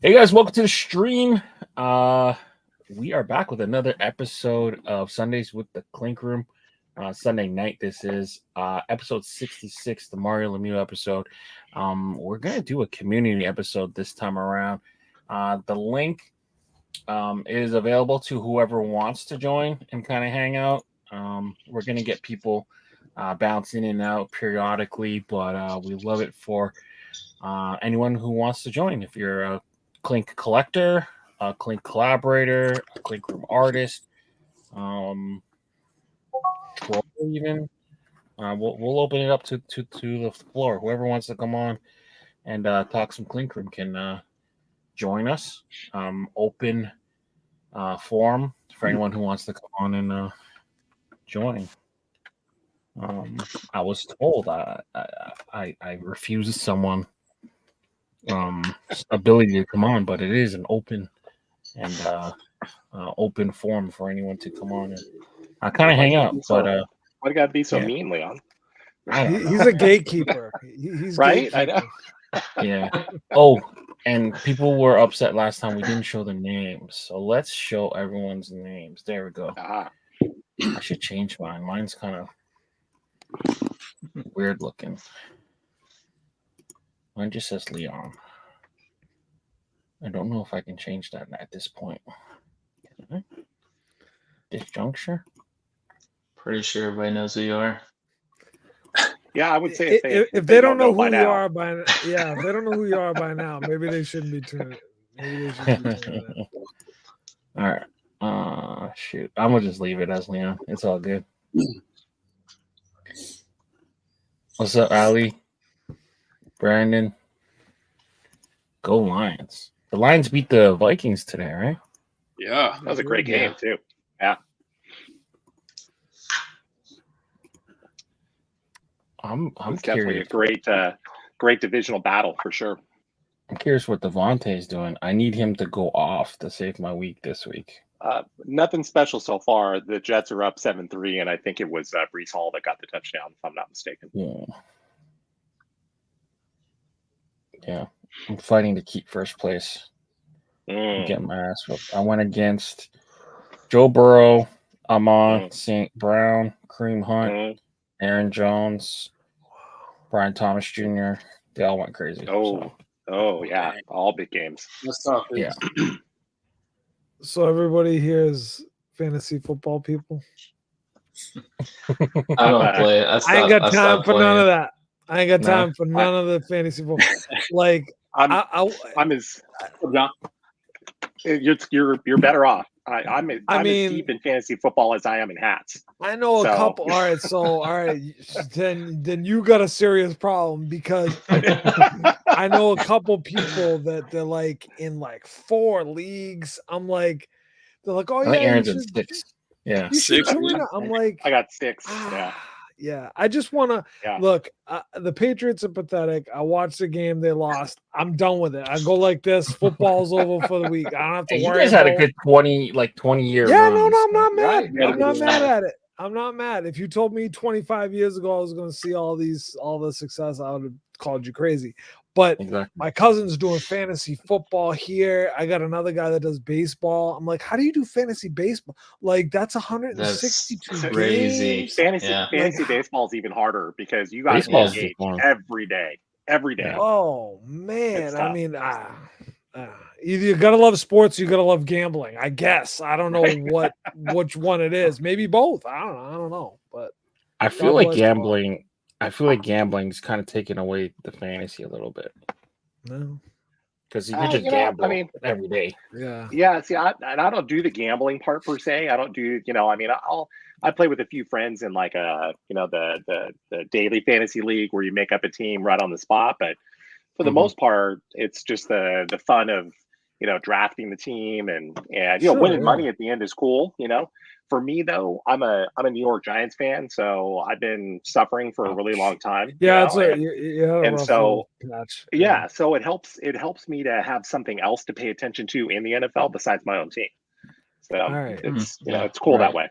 Hey guys, welcome to the stream. We are back with another episode of Sundaze with the Clink Room. Sunday night, this is episode 66, the Mario Lemieux episode. We're gonna do a community episode this time around. The link is available to whoever wants to join and kind of hang out. We're gonna get people bouncing in and out periodically, but we love it for anyone who wants to join. If you're a Clink collector, a Clink collaborator, a Clink Room artist, troll even, we'll open it up to the floor. Whoever wants to come on and talk some Clink Room can join us. Open forum for anyone who wants to come on and join. I was told I refused someone ability to come on, but it is an open and open forum for anyone to come on and kind of hang out. But why gotta be so mean, Leon? He's a gatekeeper. He's right. Gatekeeper. I know. Yeah. Oh, and people were upset last time we didn't show the names, so let's show everyone's names. There we go. I should change mine. Mine's kind of weird looking. Mine just says Leon. I don't know if I can change that at this point. This juncture? Pretty sure everybody knows who you are. Yeah, I would say if they don't know who you are by if they don't know who you are by now, maybe they shouldn't be tuning. Maybe they shouldn't be tuning in. All right. Shoot. I'm gonna just leave it as Leon. It's all good. What's up, Ali? Brandon? Go Lions. The Lions beat the Vikings today, right? Yeah, that was a great game too. Yeah. I'm definitely curious. a great divisional battle for sure. I'm curious what Devontae's doing. I need him to go off to save my week this week. Nothing special so far. The Jets are up 7-3, and I think it was Breece Hall that got the touchdown, if I'm not mistaken. Yeah. I'm fighting to keep first place. Get my ass whooped. I went against Joe Burrow, Amon St. Brown, Kareem Hunt, Aaron Jones, Brian Thomas Jr. They all went crazy. Oh yeah, all big games. That's tough. Yeah. So everybody here is fantasy football people. I don't play. I ain't got time for none of that. I ain't got time for none of the fantasy football. Like I'm as you're better off. I'm as deep in fantasy football as I am in hats. I know a couple. All right. Then you got a serious problem because I know a couple people that they're like in like 4 leagues. I'm like, they're like, oh yeah, Aaron's in 6. Yeah, 6. I'm like, I got 6. Yeah, I just want to look. The Patriots are pathetic. I watched the game; they lost. I'm done with it. I go like this. Football's over for the week. I don't have to worry. You guys had a good 20 year. Yeah, run, I'm not mad. I'm not mad at it. I'm not mad. If you told me 25 years ago I was going to see all the success, I would have called you crazy. But my cousin's doing fantasy football here. I got another guy that does baseball. I'm like, how do you do fantasy baseball? Like, that's 162 that's crazy. games. Fantasy baseball is even harder because you got to engage every day. Yeah. Oh man, I mean, you gotta love sports. You gotta love gambling. I guess I don't know which one it is. Maybe both. I don't know. But I feel like gambling. I feel like gambling's kind of taken away the fantasy a little bit. No, because you just gamble every day. Yeah. See, I don't do the gambling part per se. I don't do. I play with a few friends in like the daily fantasy league where you make up a team right on the spot. But for the most part, it's just the fun of drafting the team and winning money at the end is cool. For me though, I'm a New York Giants fan, so I've been suffering for a really long time. So it helps me to have something else to pay attention to in the NFL besides my own team. So it's cool that way.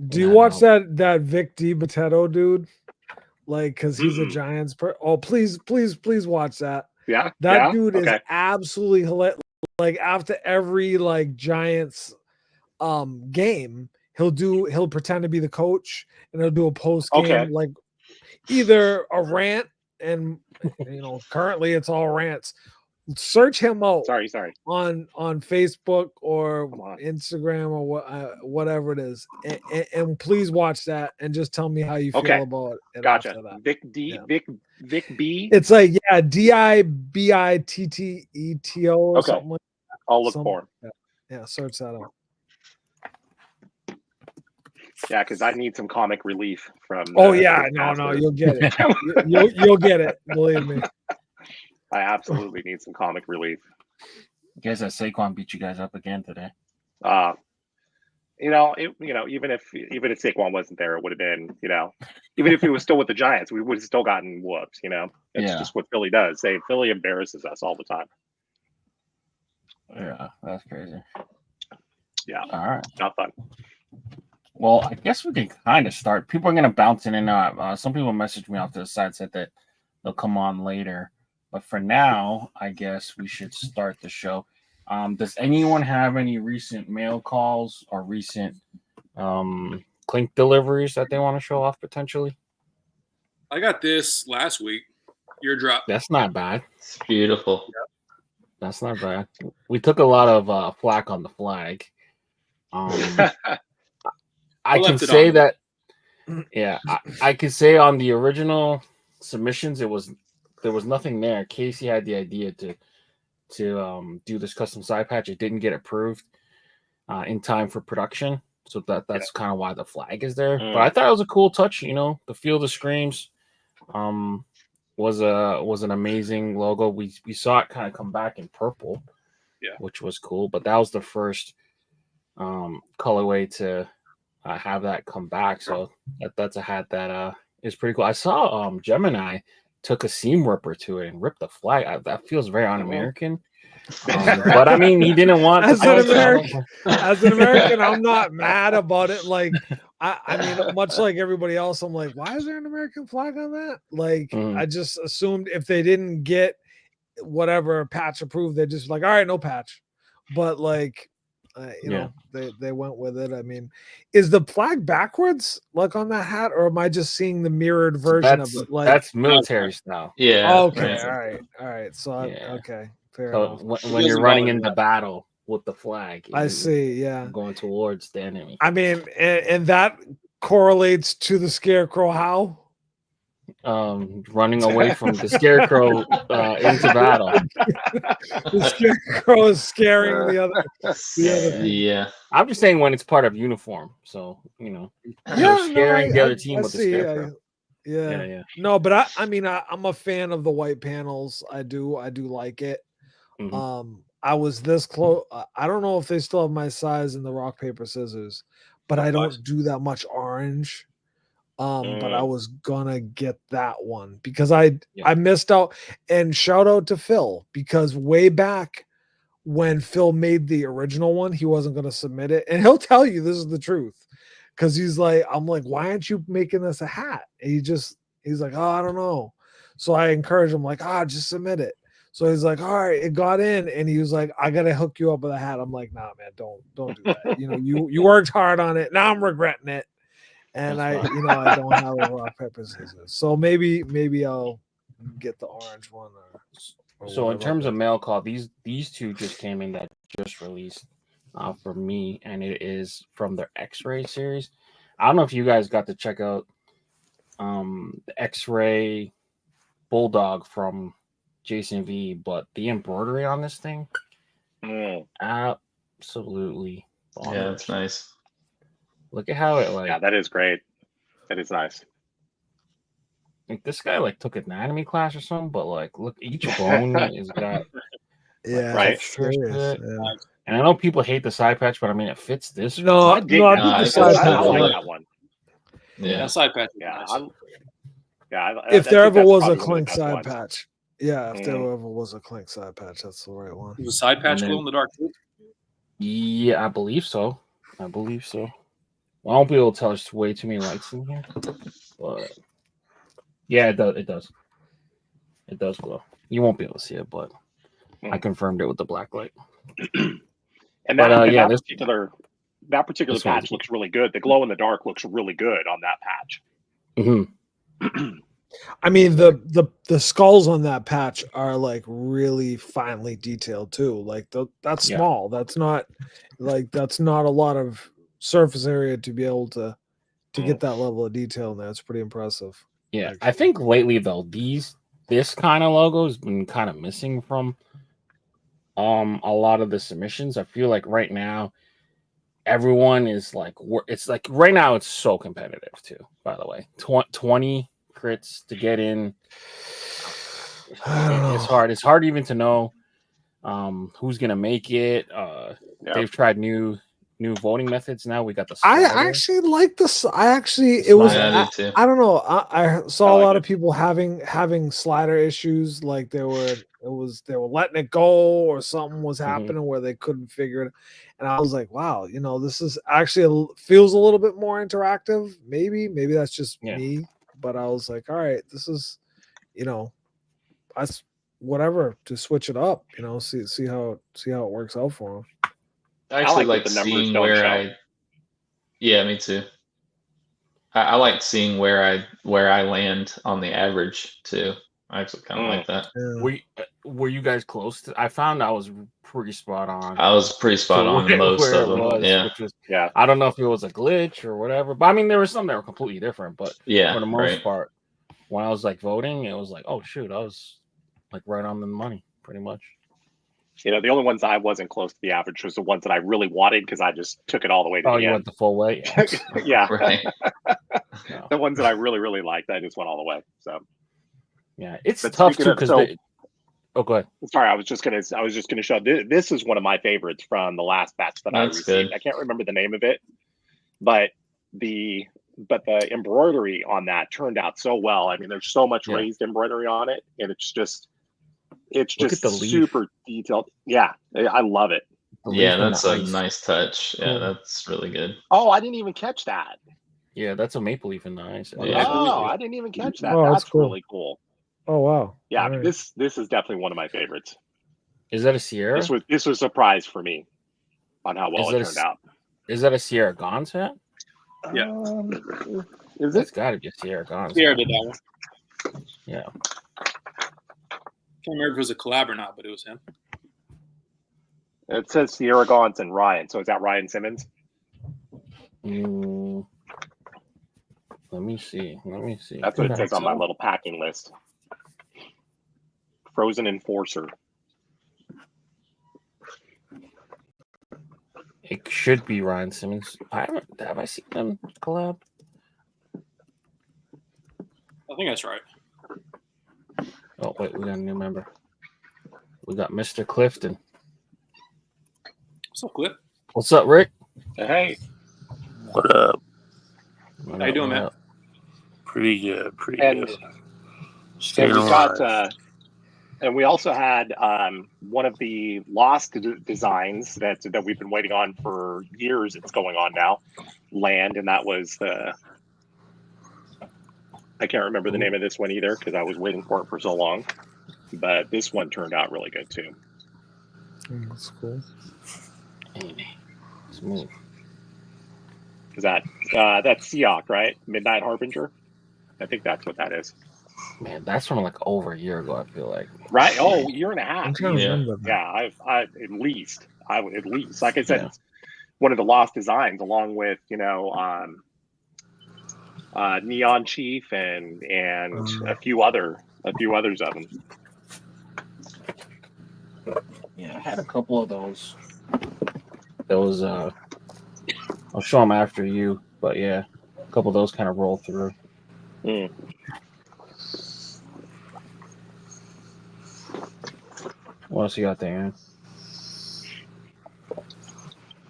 Do you watch that Vic DiBitetto dude? Like, because he's a Giants please watch that. Yeah. That dude is absolutely hilarious. Like after every like Giants game, he'll pretend to be the coach and he'll do a post game like either a rant, and currently it's all rants. Search him out. Sorry. On Facebook or Instagram or whatever it is, and please watch that and just tell me how you feel about it. Gotcha. After that. Vic B. It's like DIBITTETO or something like that. I'll look for him. Yeah, search that out. Yeah, because I need some comic relief from. No, you'll get it. you'll get it. Believe me. I absolutely need some comic relief. You guys, Saquon beat you guys up again today. Even if Saquon wasn't there, it would have been, even if he was still with the Giants, we would have still gotten whoops. It's just what Philly does. Philly embarrasses us all the time. Yeah, that's crazy. Yeah. All right. Not fun. Well, I guess we can kind of start. People are going to bounce in and out. Some people messaged me off to the side, said that they'll come on later. But for now, I guess we should start the show. Does anyone have any recent mail calls or recent Clink deliveries that they want to show off potentially? I got this last week. Your drop. That's not bad. It's beautiful. Yep. That's not bad. We took a lot of flack on the flag. I can say that. Yeah, I can say on the original submissions, there was nothing there. Casey had the idea to do this custom side patch. It didn't get approved in time for production, so that's kind of why the flag is there. But I thought it was a cool touch. The Field of Screams was an amazing logo. We saw it kind of come back in purple, which was cool. But that was the first colorway to have that come back. So that's a hat that is pretty cool. I saw Gemini took a seam ripper to it and ripped the flag. That feels very un-American. But I mean, he didn't want. As an American, I'm not mad about it. Like, I mean, much like everybody else, I'm like, why is there an American flag on that? Like, I just assumed if they didn't get whatever patch approved, they're just like, all right, no patch. But like, they went with it. I mean, is the flag backwards like on that hat, or am I just seeing the mirrored version of it? Like that's military style. Yeah. Okay. All right. So okay. Fair enough. When you're running into battle with the flag, I see. Yeah. Going towards the enemy. I mean, and that correlates to the Scarecrow. How? Running away from the Scarecrow into battle. The Scarecrow is scaring the other. Yeah. I'm just saying when it's part of uniform. So, scaring the other team with the Scarecrow. Yeah. No, but I mean, I'm a fan of the white panels. I do like it. Mm-hmm. I was this close. I don't know if they still have my size in the rock, paper, scissors, but I don't do that much orange. But I was gonna get that one because I missed out. And shout out to Phil, because way back when Phil made the original one, he wasn't gonna submit it, and he'll tell you this is the truth, because he's like, I'm like, why aren't you making this a hat? And he's like, oh, I don't know. So I encouraged him, like, just submit it. So he's like, all right, it got in, and he was like, I gotta hook you up with a hat. I'm like, nah, man, don't do that. You worked hard on it. Now I'm regretting it. And I don't have a rock, paper, scissors. So maybe I'll get the orange one. So in terms of mail call, these two just came in that just released for me, and it is from their X-Ray series. I don't know if you guys got to check out the X-Ray Bulldog from Jason V, but the embroidery on this thing, absolutely bonkers. Yeah, that's nice. Look at how it yeah, that is great. That is nice. Like this guy took an anatomy class or something, but look, each bone is got right. And I know people hate the side patch, but I mean it fits this. No, I think the side patch. I like that one. Yeah, side patch. If there ever was a Clink side patch. Yeah, if there ever was a Clink side patch, that's the right one. Was a side patch glow in the dark too? Yeah, I believe so. Well, I won't be able to tell. There's way too many lights in here. But yeah, it does. It does glow. You won't be able to see it, but I confirmed it with the black light. And that particular patch looks really good. The glow in the dark looks really good on that patch. Mm-hmm. I mean, the skulls on that patch are like really finely detailed too. Like that's small. That's not a lot of surface area to be able to get that level of detail in there. It's pretty impressive. Yeah, actually. I think lately though this kind of logo has been kind of missing from a lot of the submissions. I feel like right now everyone is like, it's like right now it's so competitive too. By the way, 20 crits to get in. It's hard. It's hard even to know who's gonna make it. They've tried new voting methods now. We got the slider. I actually like this. I don't know. I saw a lot of people having slider issues. Like they were letting it go, or something was happening where they couldn't figure it. And I was like, wow, this is actually feels a little bit more interactive. Maybe that's just me. But I was like, all right, this is, that's whatever to switch it up. See how it works out for them. I actually like seeing where yeah, me too. I like seeing where I land on the average too. I actually kind of like that. Yeah. Were you guys close to? I found I was pretty spot on. I was pretty spot on most of them. Which was, I don't know if it was a glitch or whatever, but I mean there were some that were completely different. But for the most part, when I was like voting, it was like, oh shoot, I was like right on the money, pretty much. The only ones I wasn't close to the average was the ones that I really wanted because I just took it all the way to the end. Oh, you went the full way? Yeah. Right. The ones that I really, really liked, I just went all the way. So yeah, it's tough too because oh, go ahead. Sorry, I was just gonna show this is one of my favorites from the last batch that I received. Good. I can't remember the name of it, but the embroidery on that turned out so well. I mean, there's so much raised embroidery on it, and it's just super detailed. Yeah, I love it. Yeah, that's a nice touch. Yeah, that's really good. Oh, I didn't even catch that. Yeah, that's a maple leaf and nice. Yeah. Oh, I didn't even catch that. That's cool. Really cool. Oh wow. Yeah, I mean, this is definitely one of my favorites. Is that a Sierra? This was a surprise for me on how well it turned out. Is that a Sierra Gons hat? Yeah. Is it? It's got to be a Sierra Gons. Sierra did that one. Yeah. Can't remember if it was a collab or not, but it was him. It says Sierra Gons and Ryan. So is that Ryan Simmons? Let me see. That's what it says on my little packing list. Frozen Enforcer. It should be Ryan Simmons. Have I seen them collab? I think that's right. Oh wait, we got a new member. We got Mr. Clifton. What's up, Cliff? What's up, Rick? Hey. What up? How you doing, man? Pretty good. And we got, and we also had one of the lost designs that we've been waiting on for years. It's going on now, land, and that was I can't remember the name of this one either because I was waiting for it for so long. But this one turned out really good too. That's cool. Smooth. Is that's Seok, right? Midnight Harbinger. I think that's what that is. Man, that's from like over a year ago. I feel like. Right? Oh, a year and a half. Yeah. I at least. Like I said, it's one of the lost designs, along with Neon Chief and a few others of them. Yeah, I had a couple of those. I'll show them after you, but yeah, a couple of those kind of roll through. What else you got there, Aaron?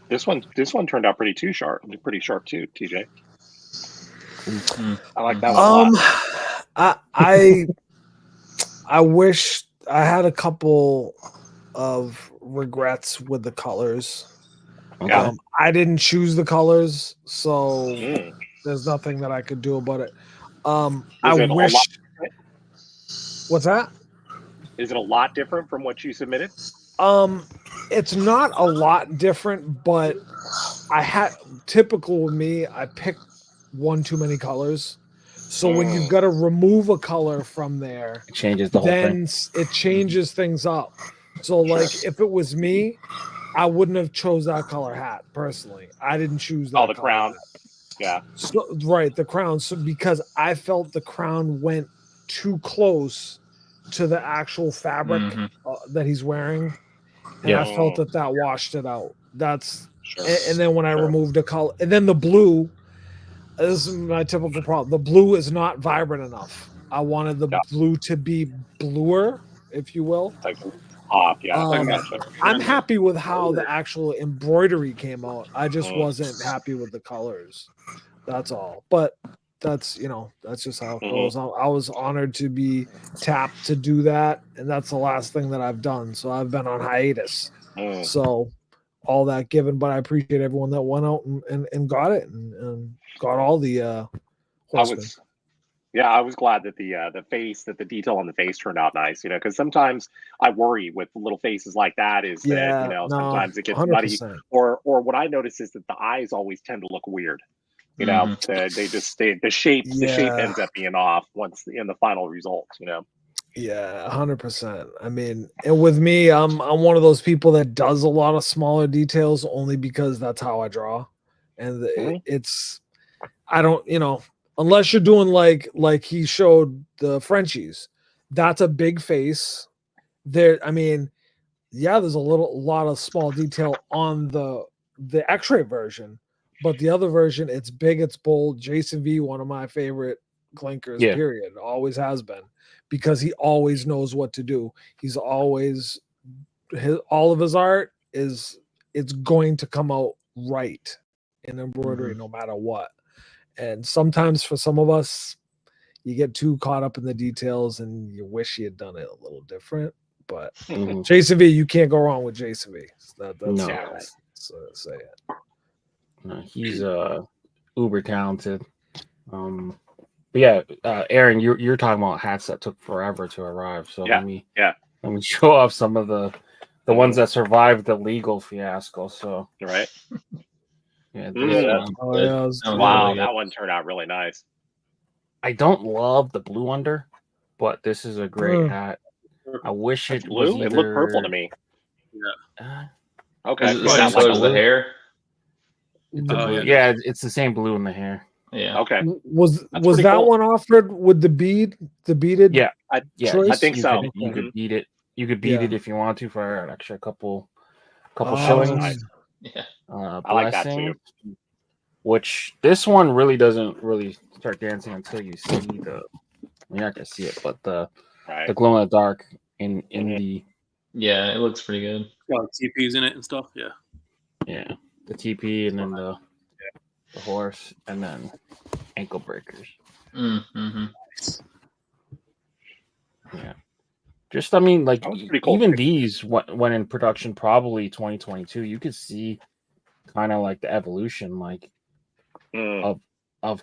This one turned out pretty sharp too, TJ. I like that one a lot. I wish I had a couple of regrets with the colors. Okay. I didn't choose the colors, so there's nothing that I could do about it. I wish. What's that? Is it a lot different from what you submitted? It's not a lot different, but typical with me, I pick one too many colors. So when you've got to remove a color from there, it changes the whole thing. It changes things up. So like if it was me, I wouldn't have chose that color hat personally. I didn't choose that. Oh, the crown. Hat. Yeah. So, right, the crown. So because I felt the crown went too close to the actual fabric that he's wearing, and I felt that washed it out. That's and then when I removed a color, and then the blue. This is my typical problem. The blue is not vibrant enough. I wanted the blue to be bluer, if you will. Like pop, yeah. I'm happy with how the actual embroidery came out. I just wasn't happy with the colors. That's all. But that's just how it goes. I was honored to be tapped to do that, and that's the last thing that I've done. So I've been on hiatus. So all that given, but I appreciate everyone that went out and got it and got all the horsemen. I was glad that the detail on the face turned out nice, because sometimes I worry with little faces like that is that, sometimes it gets 100%. Muddy or what I notice is that the eyes always tend to look weird. The shape ends up being off once in the final result, Yeah, 100%. I mean, and with me, I'm one of those people that does a lot of smaller details only because that's how I draw, and I don't, unless you're doing like he showed the Frenchies, that's a big face. There, I mean, there's a lot of small detail on the X-ray version, but the other version, it's big, it's bold. Jason V, one of my favorite clinkers, period, always has been. Because he always knows what to do. He's always all of his art it's going to come out right in embroidery no matter what. And sometimes for some of us, you get too caught up in the details and you wish you had done it a little different. But Jason V, you can't go wrong with Jason V. That's say it. No, he's uber talented. But yeah, Aaron, you're talking about hats that took forever to arrive. So let me show off some of the ones that survived the legal fiasco. So right, wow, that one turned out really nice. I don't love the blue under, but this is a great hat. I wish it blue. Was it looked purple to me. Yeah. Okay. Is it the same color as the hair? It's the same blue in the hair. Yeah. Okay. Was that cool. One offered with the beaded? Yeah. I think so. You could beat it. You could beat it if you want to for an extra couple shillings. Nice. Yeah. I like that too. Which this one really doesn't really start dancing until you see you're not gonna see it, but the glow in the dark in the it looks pretty good. Got TPs in it and stuff. Yeah. Yeah. The TP and then the horse and then ankle breakers. Yeah. Just, I mean, like, cool. Even these when in production, probably 2022, you could see kind of like the evolution, like, of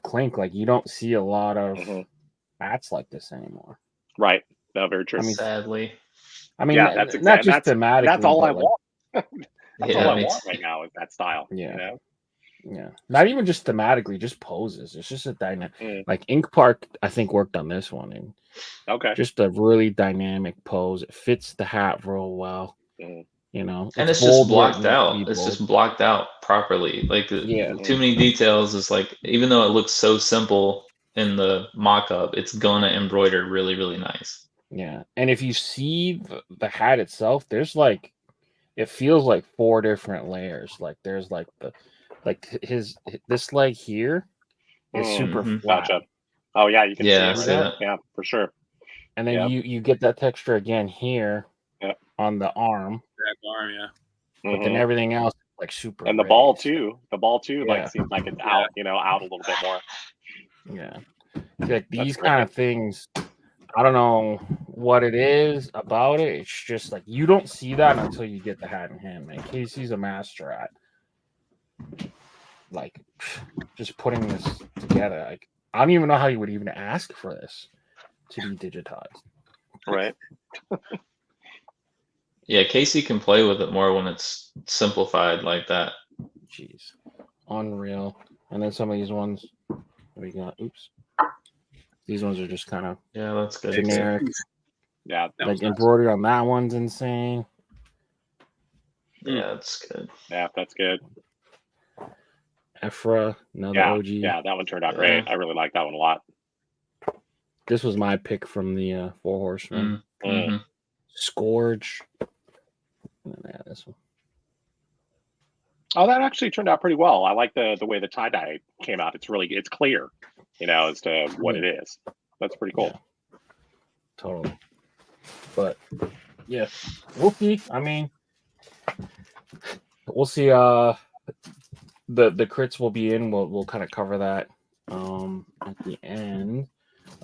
Clink. Like, you don't see a lot of hats like this anymore. Right. No, very true. I mean, sadly. I mean, that's not just thematically. That's all I want. That's all I want right now is that style. Yeah. Yeah. Not even just thematically, just poses. It's just a dynamic. Like Ink Park, I think, worked on this one. And just a really dynamic pose. It fits the hat real well. And it's just blocked out. It's just blocked out properly. Like too many details is like, even though it looks so simple in the mock-up, it's gonna embroider really, really nice. Yeah. And if you see the hat itself, there's like, it feels like 4 different layers. Like there's like this leg here is super flat. Gotcha. Oh yeah, you can see it. That. Yeah, for sure. And then you get that texture again here on the arm. Back arm, yeah. But then everything else like super. And the ball too. The ball too, like seems like it's out, out a little bit more. Yeah. Like these kind of things, I don't know what it is about it. It's just like you don't see that until you get the hat in hand. Man, Casey's a master at like just putting this together. Like I don't even know how you would even ask for this to be digitized. Right. Yeah, Casey can play with it more when it's simplified like that. Jeez, unreal. And then some of these ones we got. Oops, these ones are just kind of that's good. generic. Yeah, like embroidery on that one's insane. Yeah, that's good. Yeah, that's good. Ephra, another OG. Yeah, that one turned out great. I really like that one a lot. This was my pick from the Four Horsemen. Mm-hmm. Scourge. And then this one. Oh, that actually turned out pretty well. I like the way the tie dye came out. It's clear, as to what it is. That's pretty cool. Yeah. Totally. But yeah, we'll see. I mean, we'll see. The crits will be in. We'll kind of cover that at the end.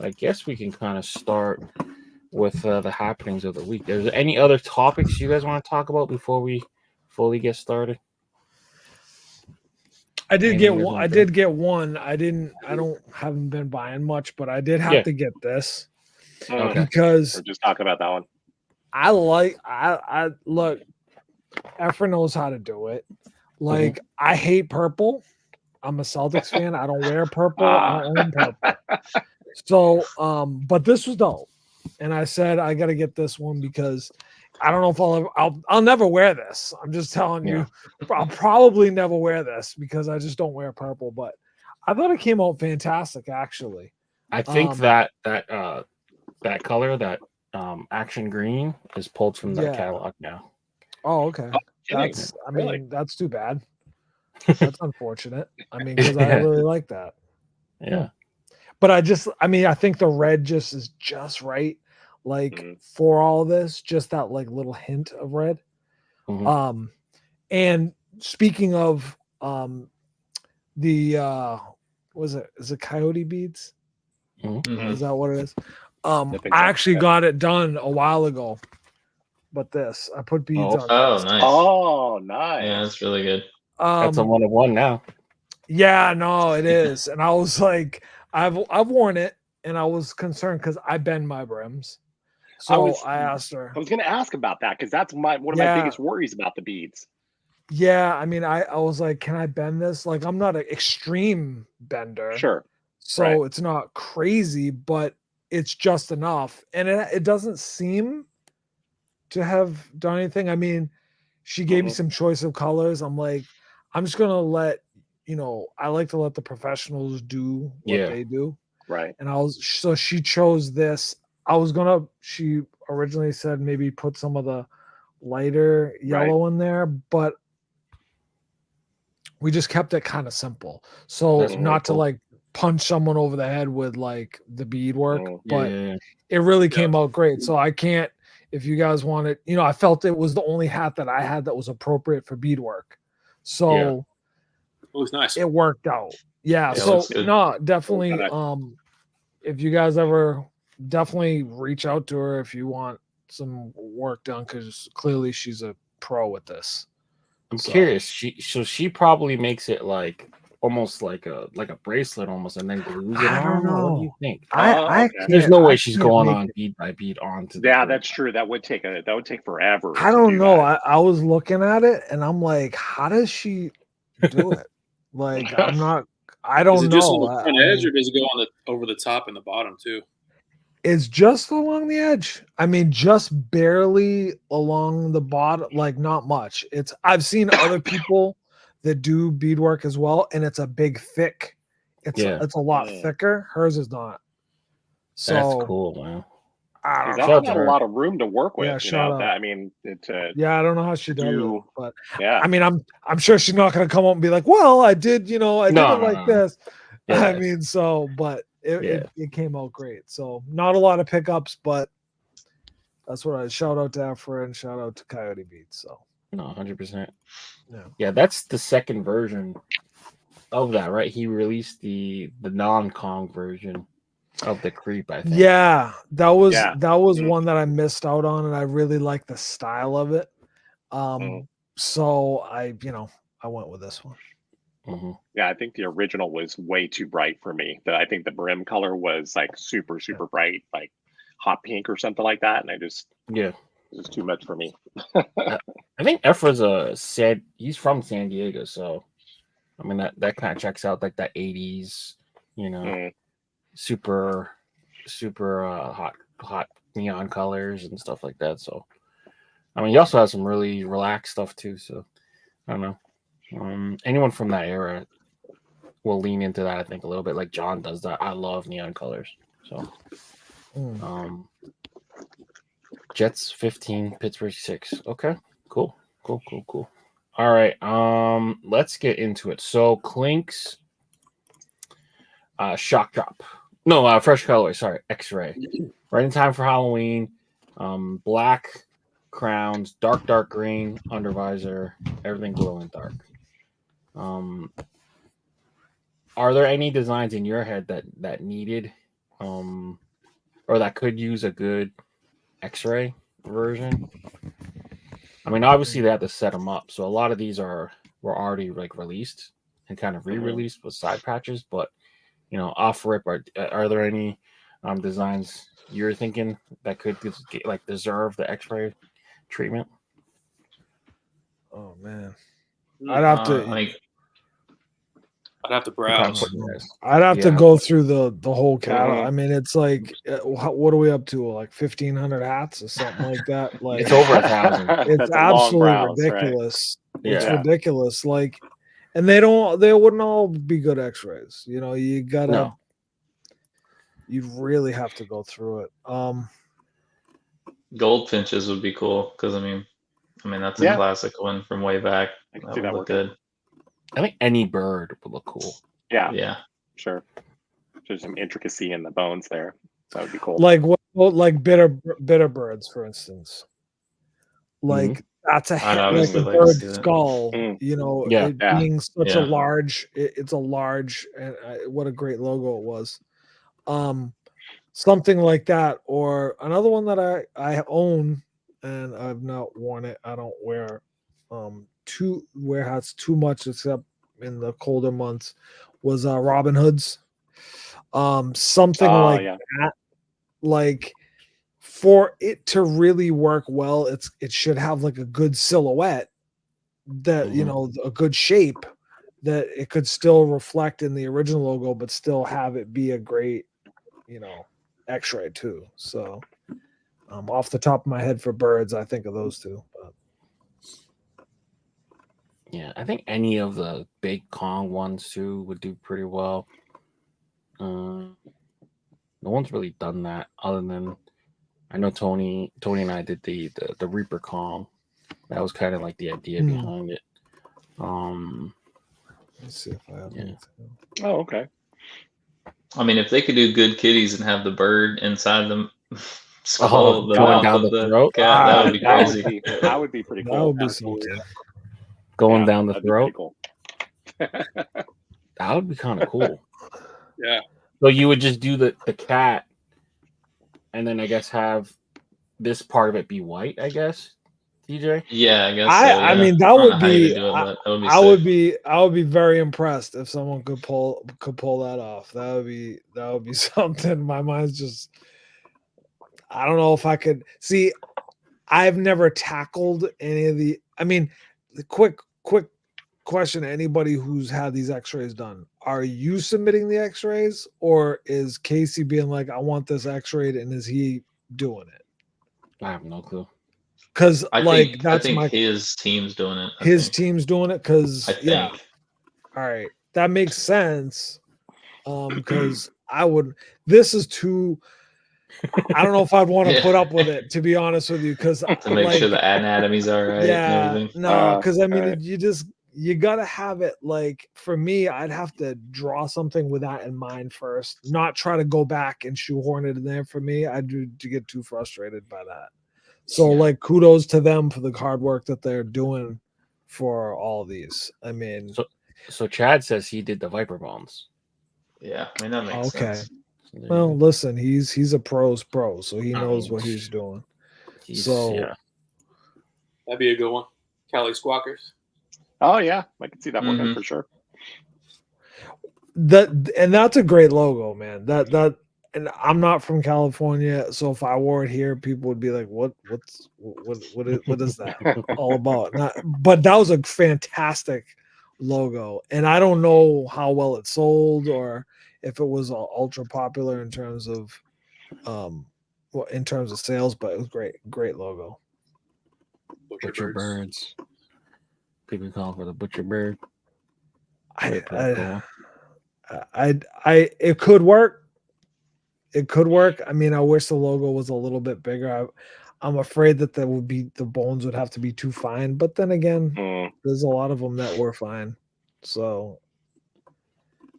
I guess we can kind of start with the happenings of the week. Is there any other topics you guys want to talk about before we fully get started? I did get one. I haven't been buying much, but I did have to get this because we're just talking about that one. I look, Ephra knows how to do it. Like, I hate purple. I'm a Celtics fan. I don't wear purple. I don't own purple. So, but this was dope. And I said, I got to get this one because I don't know if I'll never wear this. I'm just telling you, I'll probably never wear this because I just don't wear purple, but I thought it came out fantastic. Actually, I think that color, that action green, is pulled from that catalog now. Oh, okay. That's too bad. That's unfortunate. I mean, because I really like that. Yeah. But I think the red just is just right. Like for all this, just that like little hint of red. And speaking of the is it coyote beads? Is that what it is? I actually got it done a while ago. But I put beads on. Oh, nice. Oh, nice. Yeah, that's really good. That's a 1-of-1 now. Yeah, no, it is. And I was like, I've worn it, and I was concerned because I bend my brims. So I asked her. I was going to ask about that because that's one of my biggest worries about the beads. Yeah, I mean, I was like, can I bend this? Like, I'm not an extreme bender. Sure. So it's not crazy, but it's just enough. And it doesn't seem to have done anything. I mean, she gave me some choice of colors. I'm like, I'm just going to let, I like to let the professionals do what they do. Right. And so she chose this. She originally said maybe put some of the lighter yellow in there, but we just kept it kind of simple. So not to like punch someone over the head with like the beadwork, but it really came out great. So I can't, if you guys want it, I felt it was the only hat that I had that was appropriate for beadwork. So it was nice. It worked out. Yeah. So no, definitely. If you guys ever, definitely reach out to her if you want some work done, because clearly she's a pro at this. I'm curious. She probably makes it like almost like a bracelet almost, and then glues it on. I don't know. What do you think? There's no way she's going on bead by bead onto. Yeah, that's true. That would take forever. I don't know. I was looking at it and I'm like, how does she do it? Like, I don't know. Is it just on the front edge, or does it go over the top and the bottom too? It's just along the edge. I mean, just barely along the bottom, like not much. I've seen other people that do beadwork as well, and it's a big thick. It's a lot thicker. Hers is not. So that's cool, man. That's not a lot of room to work with. Yeah, I mean, I don't know how she does it, but I mean, I'm sure she's not going to come up and be like, "Well, I did, did it like this." Yeah. I mean, but it came out great. So not a lot of pickups, but that's what I shout out to Ephra and shout out to Coyote Beats. So no, 100%. Yeah, that's the second version of that, right? He released the non-Kong version of the creep, I think. Yeah, that was one that I missed out on, and I really like the style of it. So I went with this one. Yeah, I think the original was way too bright for me. I think the brim color was like super bright, like hot pink or something like that, and it was too much for me. I think Efra's he's from San Diego, so I mean that kind of checks out like that 80s, super hot neon colors and stuff like that. So I mean, he also has some really relaxed stuff too. So I don't know. Anyone from that era will lean into that, I think, a little bit. Like John does that. I love neon colors. So Jets 15, Pittsburgh 6. Okay, cool. All right, let's get into it. So Clink's shock drop. No, fresh colorway. Sorry, X-ray. Right in time for Halloween. Black crowns, dark green undervisor, everything glow in dark. Are there any designs in your head that needed, or that could use a good X-ray version? I mean, obviously they have to set them up, so a lot of these were already like released and kind of re-released with side patches. But off rip, are there any designs you're thinking that could like deserve the X-ray treatment? Oh man, I'd have to browse. I'd have to go through the whole catalog. I mean, it's like, what are we up to? Like 1,500 hats or something like that. Like it's over 1,000. It's absolutely ridiculous. Right? It's ridiculous. Like, and they wouldn't all be good X-rays. You gotta. You'd really have to go through it. Goldfinches would be cool because I mean that's a classic one from way back. That would look good. I think any bird would look cool. Yeah, sure. There's some intricacy in the bones there. That would be cool. Like bitter birds, for instance. Like that's a bird skull. It being such a large. It's a large, and what a great logo it was. Something like that, or another one that I own and I've not worn it. I don't wear wear hats too much except in the colder months. Was Robin Hood's. Something like that. Like for it to really work well, it should have like a good silhouette that a good shape that it could still reflect in the original logo, but still have it be a great X-ray too. So off the top of my head for birds, I think of those two. But. Yeah, I think any of the big Kong ones too would do pretty well. No one's really done that other than I know Tony and I did the Reaper Kong. That was kind of like the idea behind it. Let's see if I have anything. Oh, okay. I mean, if they could do good kitties and have the bird inside them, going down the throat, that would be crazy. That would be pretty cool. That would be something. Going down the throat. Cool. That would be kind of cool. Yeah. So you would just do the cat, and then I guess have this part of it be white. I guess, DJ. Yeah, I guess. I mean, that would be. I would be very impressed if someone could pull that off. That would be something. My mind's just. I don't know if I could see. I've never tackled any of the. I mean, the quick question to anybody who's had these X-rays done: are you submitting the X-rays, or is Casey being like, "I want this X-rayed," and is he doing it? I have no clue. Because I think his team's doing it. His team's doing it because all right, that makes sense. Because I would. This is too. I don't know if I'd want to put up with it, to be honest with you, because to make sure the anatomy's all right. Yeah, no, because I mean, you gotta have it. Like for me, I'd have to draw something with that in mind first, not try to go back and shoehorn it in there. For me, I'd get too frustrated by that. So, like, kudos to them for the hard work that they're doing for all these. I mean, so Chad says he did the Viper bombs. Yeah, I mean that makes sense. Well, listen, he's a pro's pro, so he knows what he's doing. That'd be a good one. Cali Squawkers. Oh yeah, I can see that working for sure. And that's a great logo, man. That and I'm not from California, so if I wore it here, people would be like, what is that all about? But that was a fantastic logo, and I don't know how well it sold or if it was ultra popular in terms of sales, but it was great logo. Butcher birds. People call for the butcher bird. It could work. It could work. I mean, I wish the logo was a little bit bigger. I'm afraid that the bones would have to be too fine. But then again, there's a lot of them that were fine. So,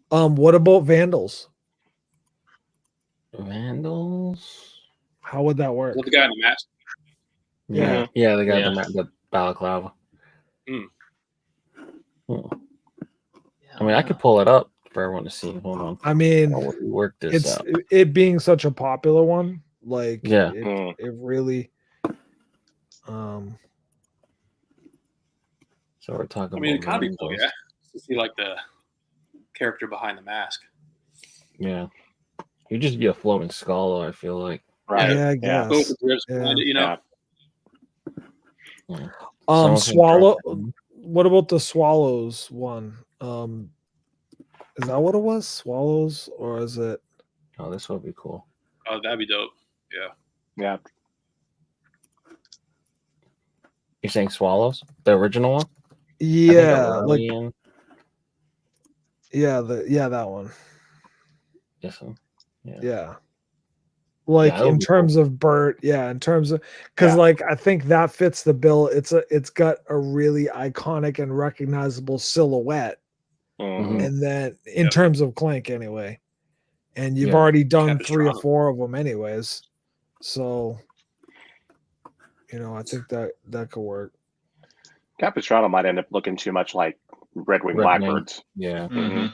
what about Vandals? Vandals? How would that work? With the guy in the mask. Yeah, they got the balaclava. I mean, I could pull it up for everyone to see. Hold on. I mean, work this out. It being such a popular one, like it really. So we're talking. I mean, it kind of be cool, yeah, to see like the character behind the mask. Yeah, you just be a floating skull. I feel like. Right. Yeah, I guess. You know. Yeah. Swallow. What about the swallows one? Is that what it was? Swallows, or is it? Oh, this would be cool. Oh, that'd be dope. Yeah. You're saying swallows, the original one? Yeah, that one. Yes. Yeah. Like in terms of bird, in terms of because like I think that fits the bill. It's got a really iconic and recognizable silhouette, and then in terms of Clink anyway, and you've already done 3 or 4 of them anyways, so I think that could work. Capistrano might end up looking too much like red-winged blackbirds. Yeah.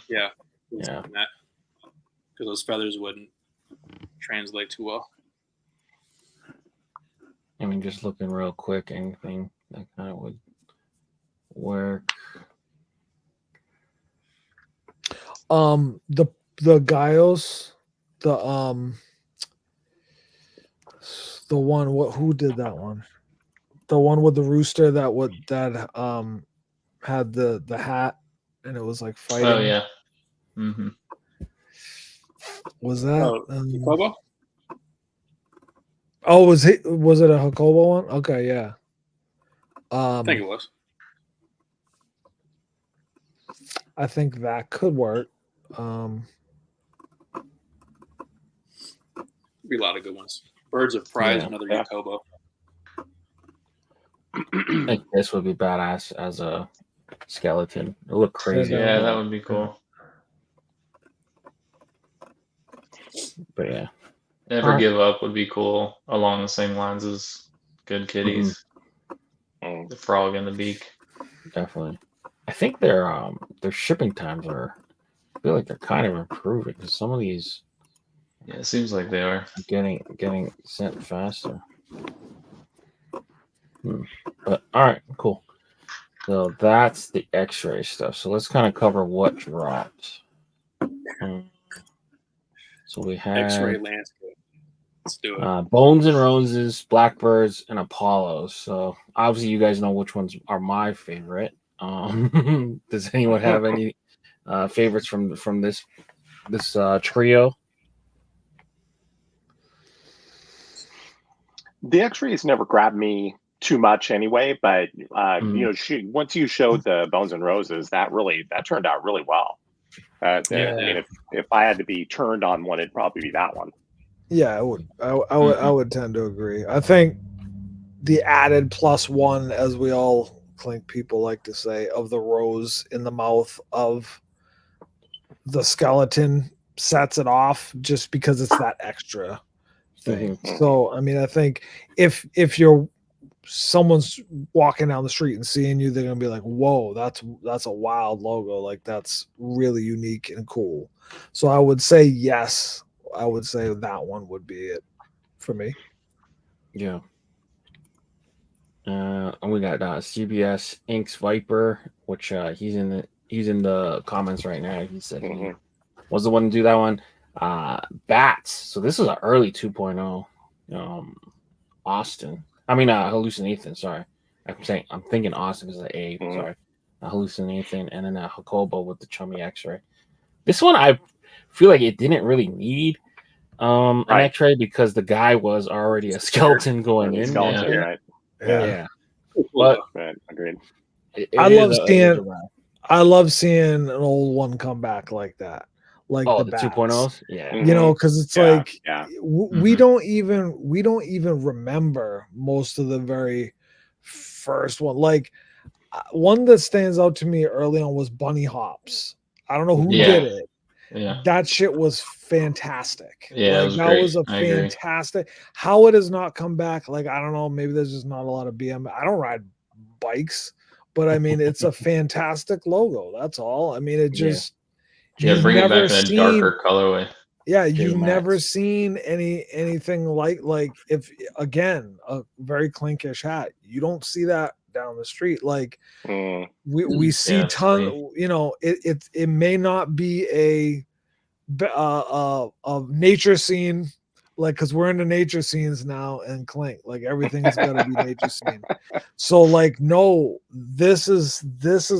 Yeah. Because those feathers wouldn't translate too well. I mean, just looking real quick, anything that kind of would work. The Gaios, the one, who did that one? The one with the rooster that had the hat and it was like fighting. Oh yeah. Was that Jacobo? Oh, was it a Jacobo one? Okay, yeah. I think it was. I think that could work. Be a lot of good ones. Birds of Prize, another Jacobo. I think this would be badass as a skeleton. It look crazy. Yeah, that would be cool. But yeah. Never Give Up would be cool, along the same lines as Good Kitties. The frog and the beak. Definitely. I think their shipping times I feel like they're kind of improving because some of these it seems like they are getting sent faster. But all right, cool. So that's the X-ray stuff. So let's kind of cover what dropped. So we have X-ray landscape. Let's do it. Bones and Roses, Blackbirds, and Apollos. So obviously, you guys know which ones are my favorite. Does anyone have any favorites from this trio? The X-rays never grabbed me too much anyway, but once you showed the Bones and Roses, that turned out really well. I mean, if I had to be turned on one, it'd probably be that one. Yeah, I would. I would tend to agree. I think the added +1, as we all Clink people like to say, of the rose in the mouth of the skeleton sets it off, just because it's that extra thing. So, I mean, I think if someone's walking down the street and seeing you, they're gonna be like, "Whoa, that's a wild logo! Like that's really unique and cool." So I would say yes. I would say that one would be it for me. Yeah. And we got CBS Inks Viper, which he's in the comments right now. He said he was the one to do that one. Bats. So this is an early 2.0. Austin. I mean, Hallucinathan. Sorry, I'm thinking Austin is an A. Sorry, Hallucinathan, and then Hakobo with the chummy X-ray. This one I feel like it didn't really need an X-ray because the guy was already a skeleton going in. Skeleton, right? Yeah. But agreed. I love seeing an old one come back like that. Like the 2.0s, yeah, you know, because it's we don't even remember most of the very first one. Like one that stands out to me early on was Bunny Hops. I don't know who did it. Yeah, that shit was fantastic. Yeah, that was a fantastic. How it has not come back? Like I don't know. Maybe there's just not a lot of BM. I don't ride bikes, but I mean it's a fantastic logo. That's all. I mean it just. Bring it back in a darker colorway. Yeah, you've never seen anything like if again a very clinkish hat. You don't see that down the street. Like we see ton. You know, it may not be a nature scene, like because we're into nature scenes now and Clink. Like everything's got to be nature scene. So like no, this is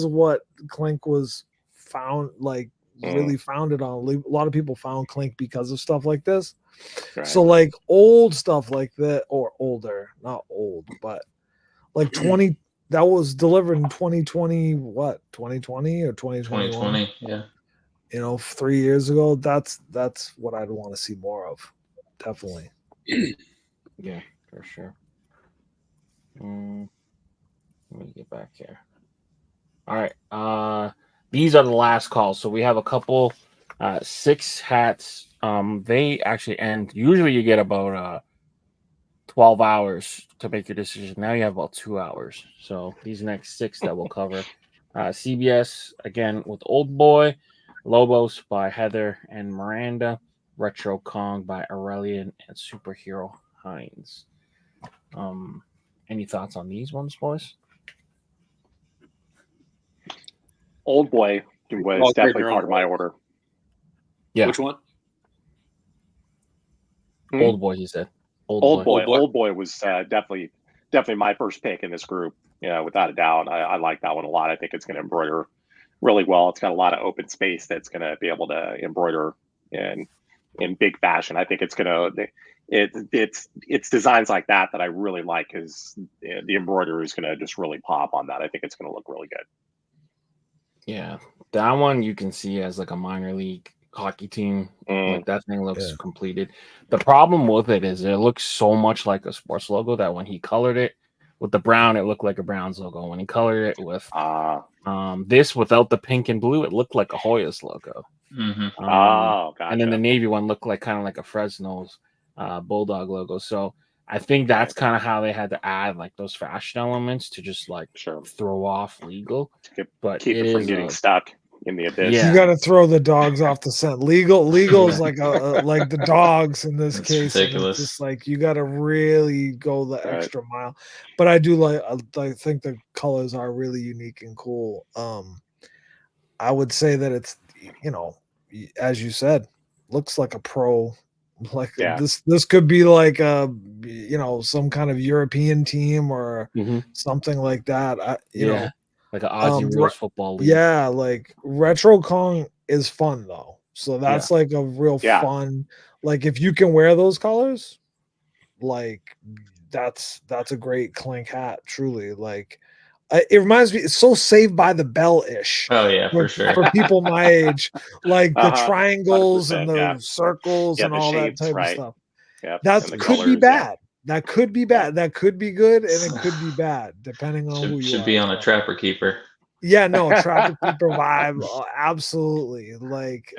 what Clink was found like. Really founded on. A lot of people found Clink because of stuff like this. Right. So like old stuff like that, or older, not old, but like 20 that was delivered in 2020, what 2020 or 2021? 2020, yeah. You know, 3 years ago. That's what I'd want to see more of. Definitely. Yeah, for sure. Let me get back here. All right. These are the last calls. So we have a couple, 6 hats. They actually end. Usually you get about 12 hours to make your decision. Now you have about 2 hours. So these next 6 that we'll cover. CBS, again, with Old Boy. Lobos by Heather and Miranda. Retro Kong by Aurelian and Superhero Hines. Any thoughts on these ones, boys? Old Boy was definitely part of my order. Yeah. Which one? Old Boy, he said. Old Boy was definitely my first pick in this group. Yeah, without a doubt. I like that one a lot. I think it's going to embroider really well. It's got a lot of open space that's going to be able to embroider in big fashion. I think it's going to it's designs like that I really like because the embroidery is going to just really pop on that. I think it's going to look really good. Yeah, that one you can see as like a minor league hockey team. Like that thing looks completed. The problem with it is it looks so much like a sports logo that when he colored it with the brown, it looked like a Browns logo. When he colored it with this without the pink and blue, it looked like a Hoyas logo. Gotcha. And then the navy one looked like kind of like a Fresno's Bulldog logo. So I think that's kind of how they had to add like those fashion elements to just like throw off legal, but keep it from getting stuck in the abyss. You got to throw the dogs off the scent. Legal is like like the dogs in this case. Ridiculous. It's just like you got to really go the extra mile. But I do I think the colors are really unique and cool. I would say that it's as you said, looks like a pro. Like this could be like a some kind of European team or something like that. You know, like an Aussie rules football league. Yeah, like Retro Kong is fun though. So that's like a real fun. Like if you can wear those colors, like that's a great Clink hat. Truly, like it reminds me. It's so Saved by the Bell-ish. Oh yeah, for sure. For people my age, like the triangles and the circles and all shapes, that type of stuff. That could be bad. That could be bad. That could be good, and it could be bad depending on who you are. Should be on a Trapper Keeper. Yeah, no, Trapper Keeper vibe, absolutely. Like,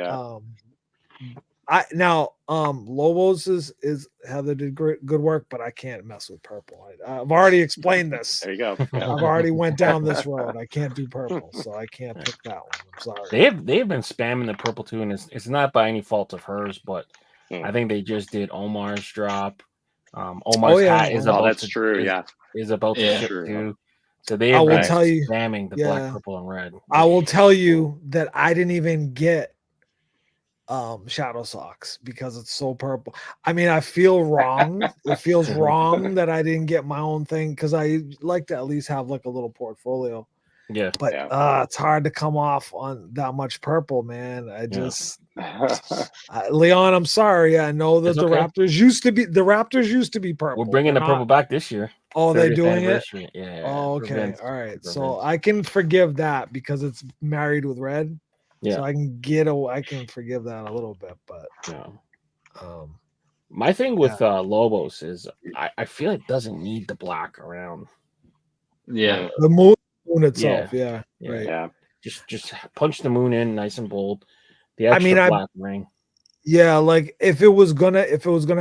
Lobos is Heather did good work, but I can't mess with purple. I've already explained this. There you go. I've already went down this road. I can't do purple, so I can't pick that one. I'm sorry. They've been spamming the purple too, and it's not by any fault of hers, but I think they just did Omar's drop. Omar's hat is about that's true. Is about to ship too. So they will been tell you spamming the black, purple, and red. I will tell you that I didn't even get Shadow Socks because it's so purple. I mean, I feel wrong. It feels wrong that I didn't get my own thing because I like to at least have like a little portfolio. Yeah. But it's hard to come off on that much purple, man. I just Leon, I'm sorry. I know that the Raptors used to be purple. We're bringing the purple back this year. Oh, they're doing it? Yeah. Oh, okay. All right. So I can forgive that because it's married with red. Yeah. So I can forgive that a little bit, but my thing with Lobos is I feel it doesn't need the black around. Yeah. The moon itself. Yeah. Right. Yeah. Just punch the moon in nice and bold. The extra black ring. Yeah, like if it was gonna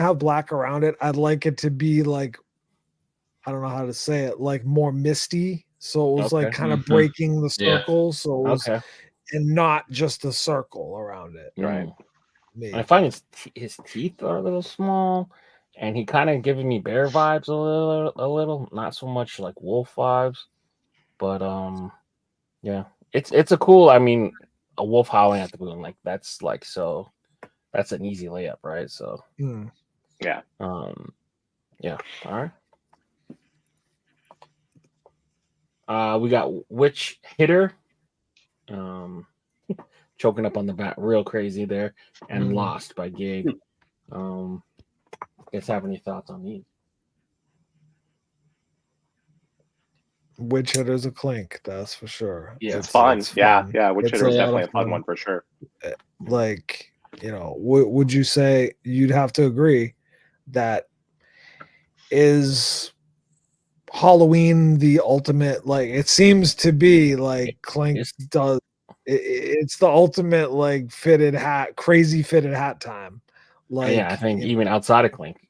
have black around it, I'd like it to be like, I don't know how to say it, like more misty. So it was like kind of breaking the circle. So it was, and not just a circle around it. Right. I find his teeth are a little small, and he kind of giving me bear vibes a little, not so much like wolf vibes, but yeah, it's a cool. I mean, a wolf howling at the moon, like that's an easy layup, right? So yeah, yeah. All right. We got Witch Hitter. Choking up on the bat real crazy there, and Lost by Gabe. Guys have any thoughts on these? Witch Hitter's a clink, that's for sure. Yeah, it's fun. Yeah. Witch Hitter's definitely a fun one for sure. Like, would you say you'd have to agree that is Halloween the ultimate? Like, it seems to be like Clink does. It's the ultimate like crazy fitted hat time. Like, I think even outside of Clink,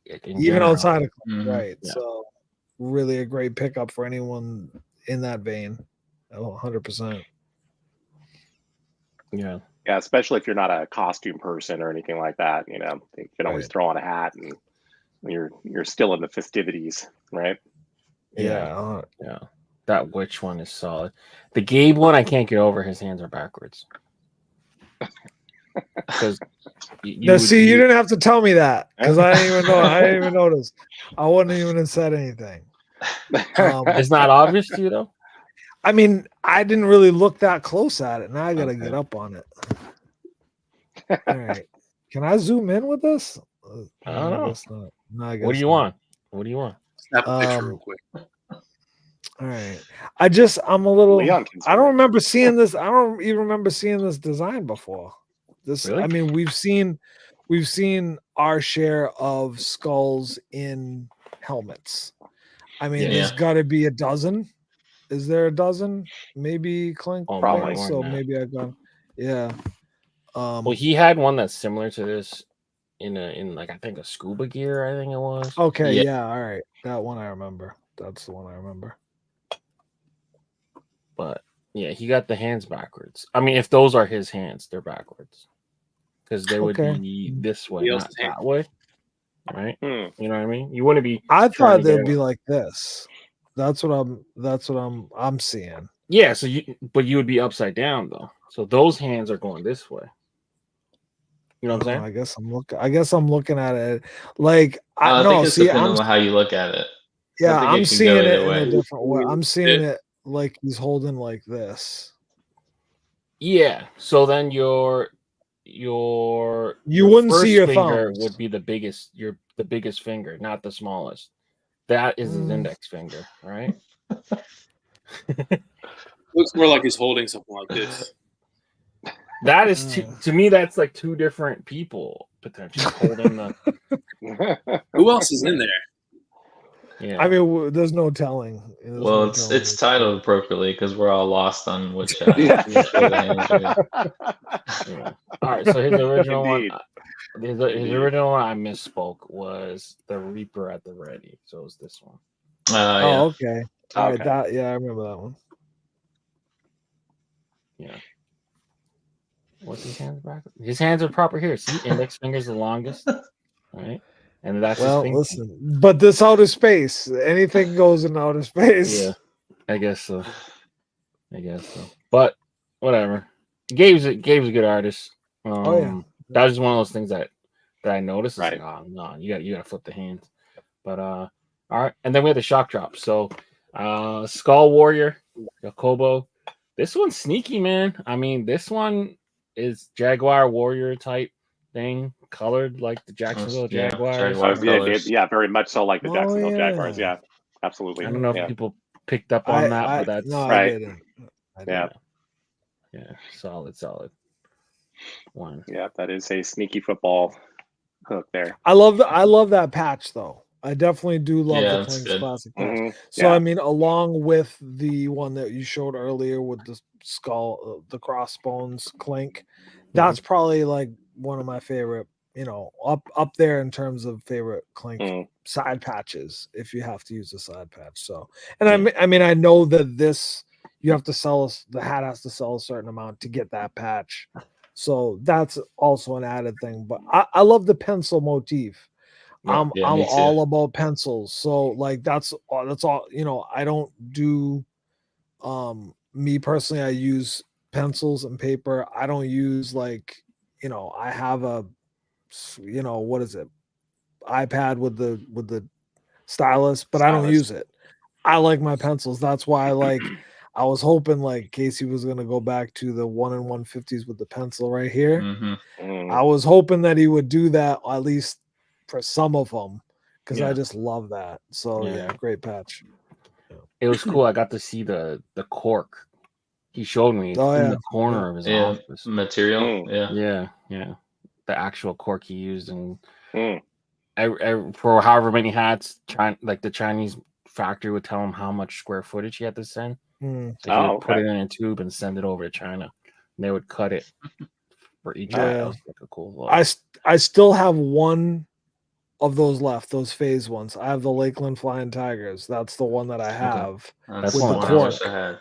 outside of Clink, right? Yeah. So really a great pickup for anyone in that vein. 100%. Yeah, especially if you're not a costume person or anything like that. You can always throw on a hat, and when you're still in the festivities, right? Yeah. That Witch one is solid. The Gabe one, I can't get over. His hands are backwards. Because you didn't have to tell me that because I didn't even know. I didn't even notice. I wouldn't even have said anything. It's not obvious to you though. I mean, I didn't really look that close at it. Now I gotta get up on it. All right, can I zoom in with this? I don't know. I guess not. No, I guess what do you want? What do you want? Snap a picture real quick. All right. I'm a little. I don't remember seeing this. I don't even remember seeing this design before. Really? I mean, we've seen our share of skulls in helmets. I mean, there's got to be a dozen. Is there a dozen? Maybe Clink. Probably. So maybe I got. Yeah. Well, he had one that's similar to this in like I think a scuba gear. I think it was. Okay. Yeah. All right. That one I remember. That's the one I remember. But yeah, he got the hands backwards. I mean, if those are his hands, they're backwards because they would be this way, not that way, right? You know what I mean? You wouldn't be. I thought they'd be like this. That's what I'm seeing. Yeah. So you would be upside down though. So those hands are going this way. You know what I'm saying? I guess I'm looking at it like I think it's depending on how you look at it. Yeah, I'm seeing it in a different way. I'm seeing it like he's holding like this. Yeah. So then you wouldn't see your finger thumbs. would be the biggest. The biggest finger, not the smallest. That is his index finger, right? Looks more like he's holding something like this. That is to me. That's like two different people potentially holding the. Who else is in there? Yeah, I mean, there's no telling. It's titled appropriately because we're all lost on which. All right, so his original one, his original one, I misspoke, was the Reaper at the Ready. So it was this one. Okay. All right, I remember that one. Yeah. What's his hands back? His hands are proper here. See, index finger's the longest. All right. And that's listen, but this outer space, anything goes in outer space. Yeah, I guess so. But whatever. Gabe's a good artist. that was just one of those things that I noticed. It's Right. like, oh no, you gotta flip the hands. But all right, and then we had the shock drop. So Skull Warrior, Yakobo. This one's sneaky, man. I mean, this one is Jaguar Warrior type thing, colored like the Jacksonville Jaguars. Yeah, very much so like the Jacksonville Jaguars. Yeah, absolutely. I don't know if people picked up on that, but that's I didn't. Yeah, solid one. Yeah, that is a sneaky football hook there. I love that patch though. I definitely do love the Clink's classic patch. Mm-hmm. So I mean, along with the one that you showed earlier with the skull, the crossbones Clink, that's probably like one of my favorite. Up there in terms of favorite Clink side patches. If you have to use a side patch, I mean, I know that this. You have to sell the hat has to sell a certain amount to get that patch. So that's also an added thing. But I love the pencil motif. I'm all about pencils. So like that's all, I don't do me personally, I use pencils and paper. I don't use I have a what is it? iPad with the stylus, but I don't use it. I like my pencils. That's why I was hoping Casey was going to go back to the 1-in-150s with the pencil right here. I was hoping that he would do that at least for some of them because I just love that. So great patch. It was cool. I got to see the cork. He showed me in the corner of his office. Material. Yeah. The actual cork he used, and for however many hats, the Chinese factory would tell him how much square footage he had to send. So he would put it in a tube and send it over to China. And they would cut it for each hat. That was like a cool look. I still have one of those left, those phase ones. I have the Lakeland Flying Tigers. That's the one that I have with the cork.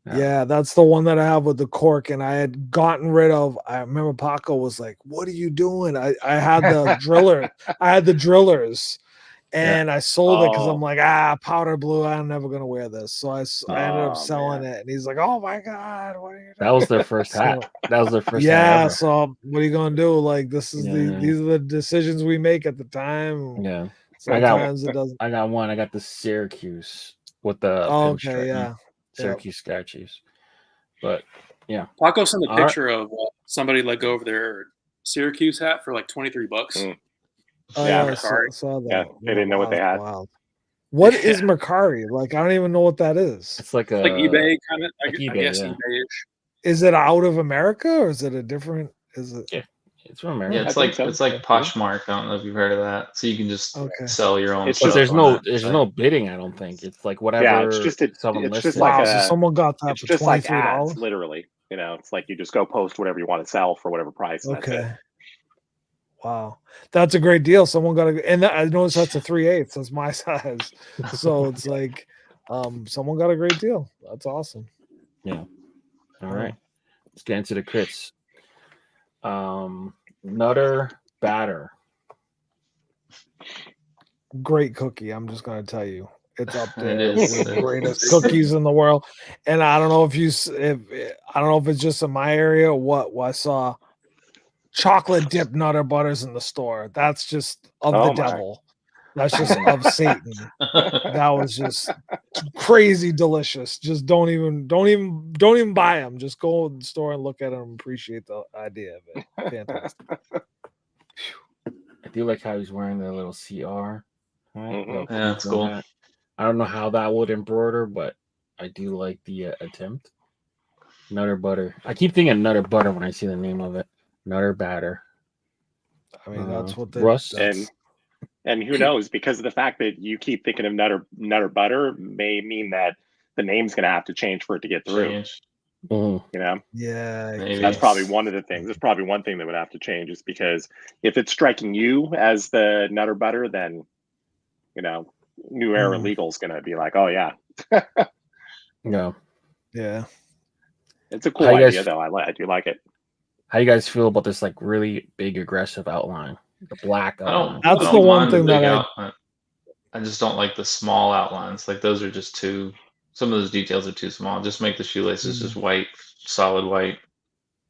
Yeah, that's the one that I have with the cork. And I had gotten rid of. I remember Paco was like, "What are you doing?" I had the driller. I had the drillers. And I sold it because I'm like, powder blue. I'm never gonna wear this. So I ended up selling it. And he's like, "Oh my god, what are you doing?" That was their first hat. That was their first. Yeah. Hat so what are you gonna do? This is these are the decisions we make at the time. Yeah. Sometimes it doesn't. I got one. I got the Syracuse with the Syracuse Sky Chiefs. But yeah, Paco sent a picture of somebody let go of their Syracuse hat for like $23. I saw that. Yeah, they didn't know what they had. Wow. What is Mercari? I don't even know what that is. It's like eBay kind of. I guess eBay-ish. Is it out of America or is it a different? Is it? Yeah, it's from America. Yeah, it's like Poshmark. I don't know if you've heard of that. So you can just sell your own. But there's no bidding. I don't think it's like whatever. Yeah, it's just so someone got that for $23. Literally, it's like you just go post whatever you want to sell for whatever price. Okay. Wow, that's a great deal. Someone got and I noticed that's a 3/8. That's my size, so it's like, someone got a great deal. That's awesome. Yeah. All right, let's get into the crits. Nutter Batter. Great cookie. I'm just gonna tell you, it's up there with the greatest cookies in the world. And I don't know if it's just in my area or what. I saw chocolate dipped Nutter Butters in the store. That's just of the devil. That's just of Satan. That was just crazy delicious. Just don't even buy them. Just go to the store and look at them and appreciate the idea of it. Fantastic. I do like how he's wearing the little CR. Right? Yeah, that's cool. I don't know how that would embroider, but I do like the attempt. Nutter Butter. I keep thinking Nutter Butter when I see the name of it. Nutter Batter. I mean, that's what they Russ and who knows, because of the fact that you keep thinking of Nutter Butter may mean that the name's going to have to change for it to get through. Yeah, that's probably one of the things. That's probably one thing that would have to change, is because if it's striking you as the Nutter Butter, then New Era Legal's going to be like, oh yeah. Yeah, it's a cool idea though. I do like it. How you guys feel about this really big aggressive outline? The black outline. That's the one thing that I just don't like the small outlines. Those are just too. Some of those details are too small. Just make the shoelaces just white, solid white.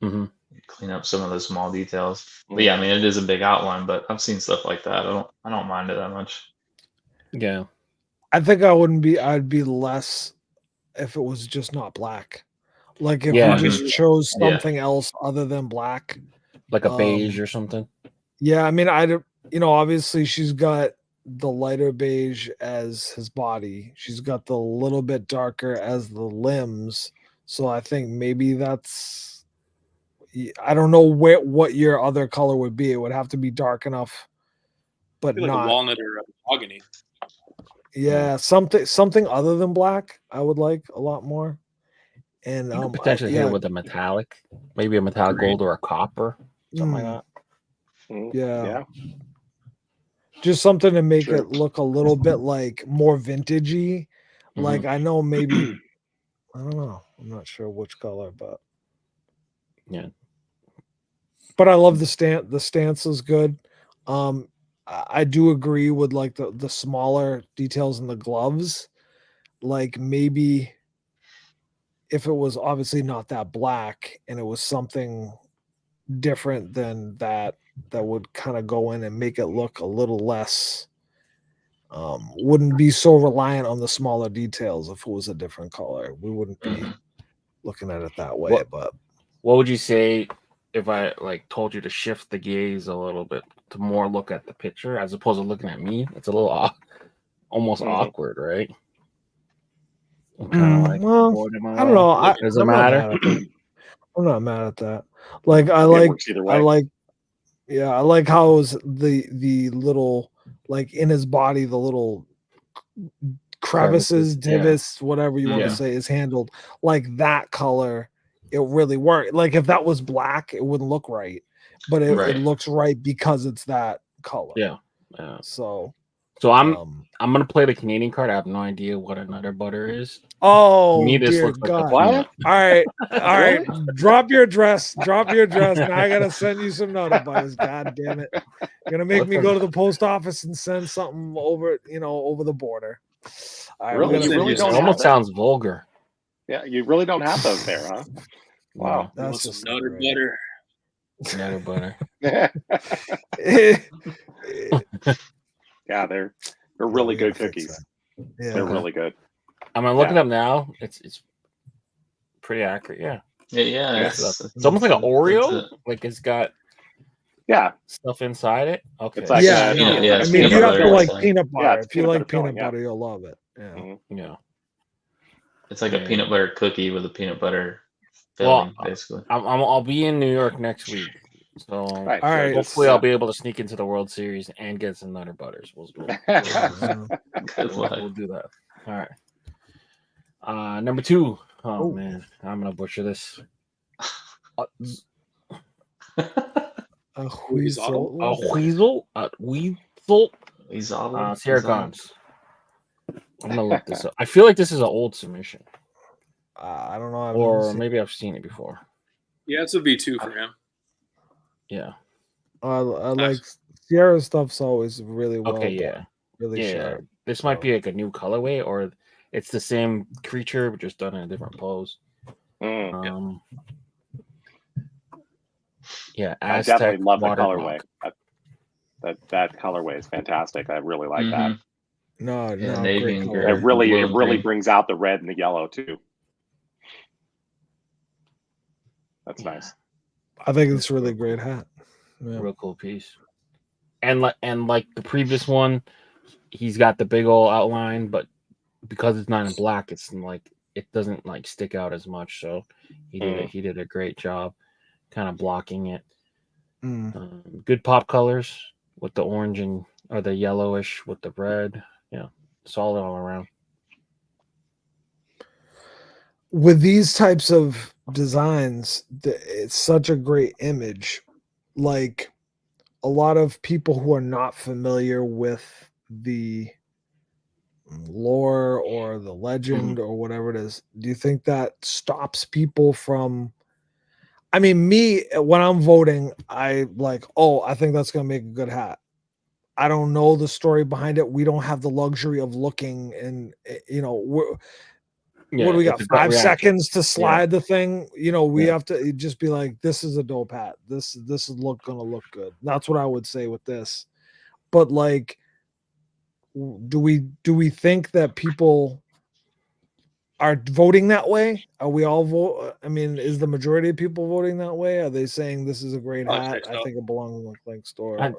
Mm-hmm. clean up some of the small details. But yeah, I mean, it is a big outline, but I've seen stuff like that. I don't mind it that much. Yeah. I think I'd be less if it was just not black. Like if we just chose something else other than black. Like a beige or something. Yeah, I mean, obviously she's got the lighter beige as his body. She's got the little bit darker as the limbs. So I think maybe that's, I don't know what your other color would be. It would have to be dark enough, but like not a walnut or a mahogany. Yeah, something other than black, I would like a lot more. And you could potentially hit it with a metallic, maybe a metallic gold or a copper, something like that. Yeah. Just something to make it look a little bit like more vintagey. Like I know maybe I don't know. I'm not sure which color, but yeah. But I love the stance. The stance is good. I do agree with like the smaller details in the gloves. Like maybe if it was obviously not that black and it was something different than that would kind of go in and make it look a little less wouldn't be so reliant on the smaller details. If it was a different color, we wouldn't be looking at it that way. But what would you say if I like told you to shift the gaze a little bit to more look at the picture as opposed to looking at me? It's a little almost awkward, right? I'm kind of like, well, I don't know. Does it matter? I'm not mad at that. Like I like how it was the little like in his body, the little crevices, divots, whatever you want to say is handled like that color. It really worked. Like if that was black, it wouldn't look right, but it looks right because it's that color. Yeah. So I'm gonna play the Canadian card. I have no idea what a Nutter Butter is. Oh, me, this dear looks God. Like all right. Drop your address. Now I gotta send you some Nutter Butters. God damn it! You're gonna make me go to the post office and send something over the border. All right, you really don't. It almost sounds vulgar. Yeah, you really don't have those there, huh? Wow, that's just Nutter Butter. Nutter Butter. Yeah, they're really good cookies. Yeah. They're really good. I'm gonna look it up now. It's pretty accurate. Yeah. It's almost like an Oreo. Like it's got stuff inside it. Okay. It's like I mean, you have to like peanut butter. Yeah, if you like peanut butter, you'll love it. Yeah. Yeah. It's like a peanut butter cookie with a peanut butter filling, basically. I'll be in New York next week. So all right. Hopefully I'll be able to sneak into the World Series and get some Nutter Butters. We'll do that. All right. Number 2. Oh man, I'm gonna butcher this. A weasel. Here it comes. I'm gonna look this up. I feel like this is an old submission. I don't know. Or maybe I've seen it before. Yeah, it's a V2 for him. Yeah. I like Sierra stuff's always really well. Okay, yeah. Really sharp. This might be like a new colorway, or it's the same creature but just done in a different pose. I Aztec definitely love the colorway. That colorway is fantastic. I really like that. No, great color. It really brings out the red and the yellow too. That's nice. I think it's a really great hat. Yeah. Real cool piece. And like the previous one, he's got the big old outline, but because it's not in black, it's like it doesn't like stick out as much. So he did a great job kind of blocking it. Good pop colors with the orange or the yellowish with the red. Yeah, solid all around. With these types of designs, it's such a great image. Like a lot of people who are not familiar with the lore or the legend or whatever it is, do you think that stops people from? I mean, me, when I'm voting, I think that's going to make a good hat. I don't know the story behind it. We don't have the luxury of looking and, what do we got? 5 seconds to slide the thing. You know, we have to just be like, this is a dope hat. This is gonna look good. That's what I would say with this. But like, do we think that people are voting that way? Are we all vote? I mean, is the majority of people voting that way? Are they saying this is a great hat? I think it belongs in the Clink store.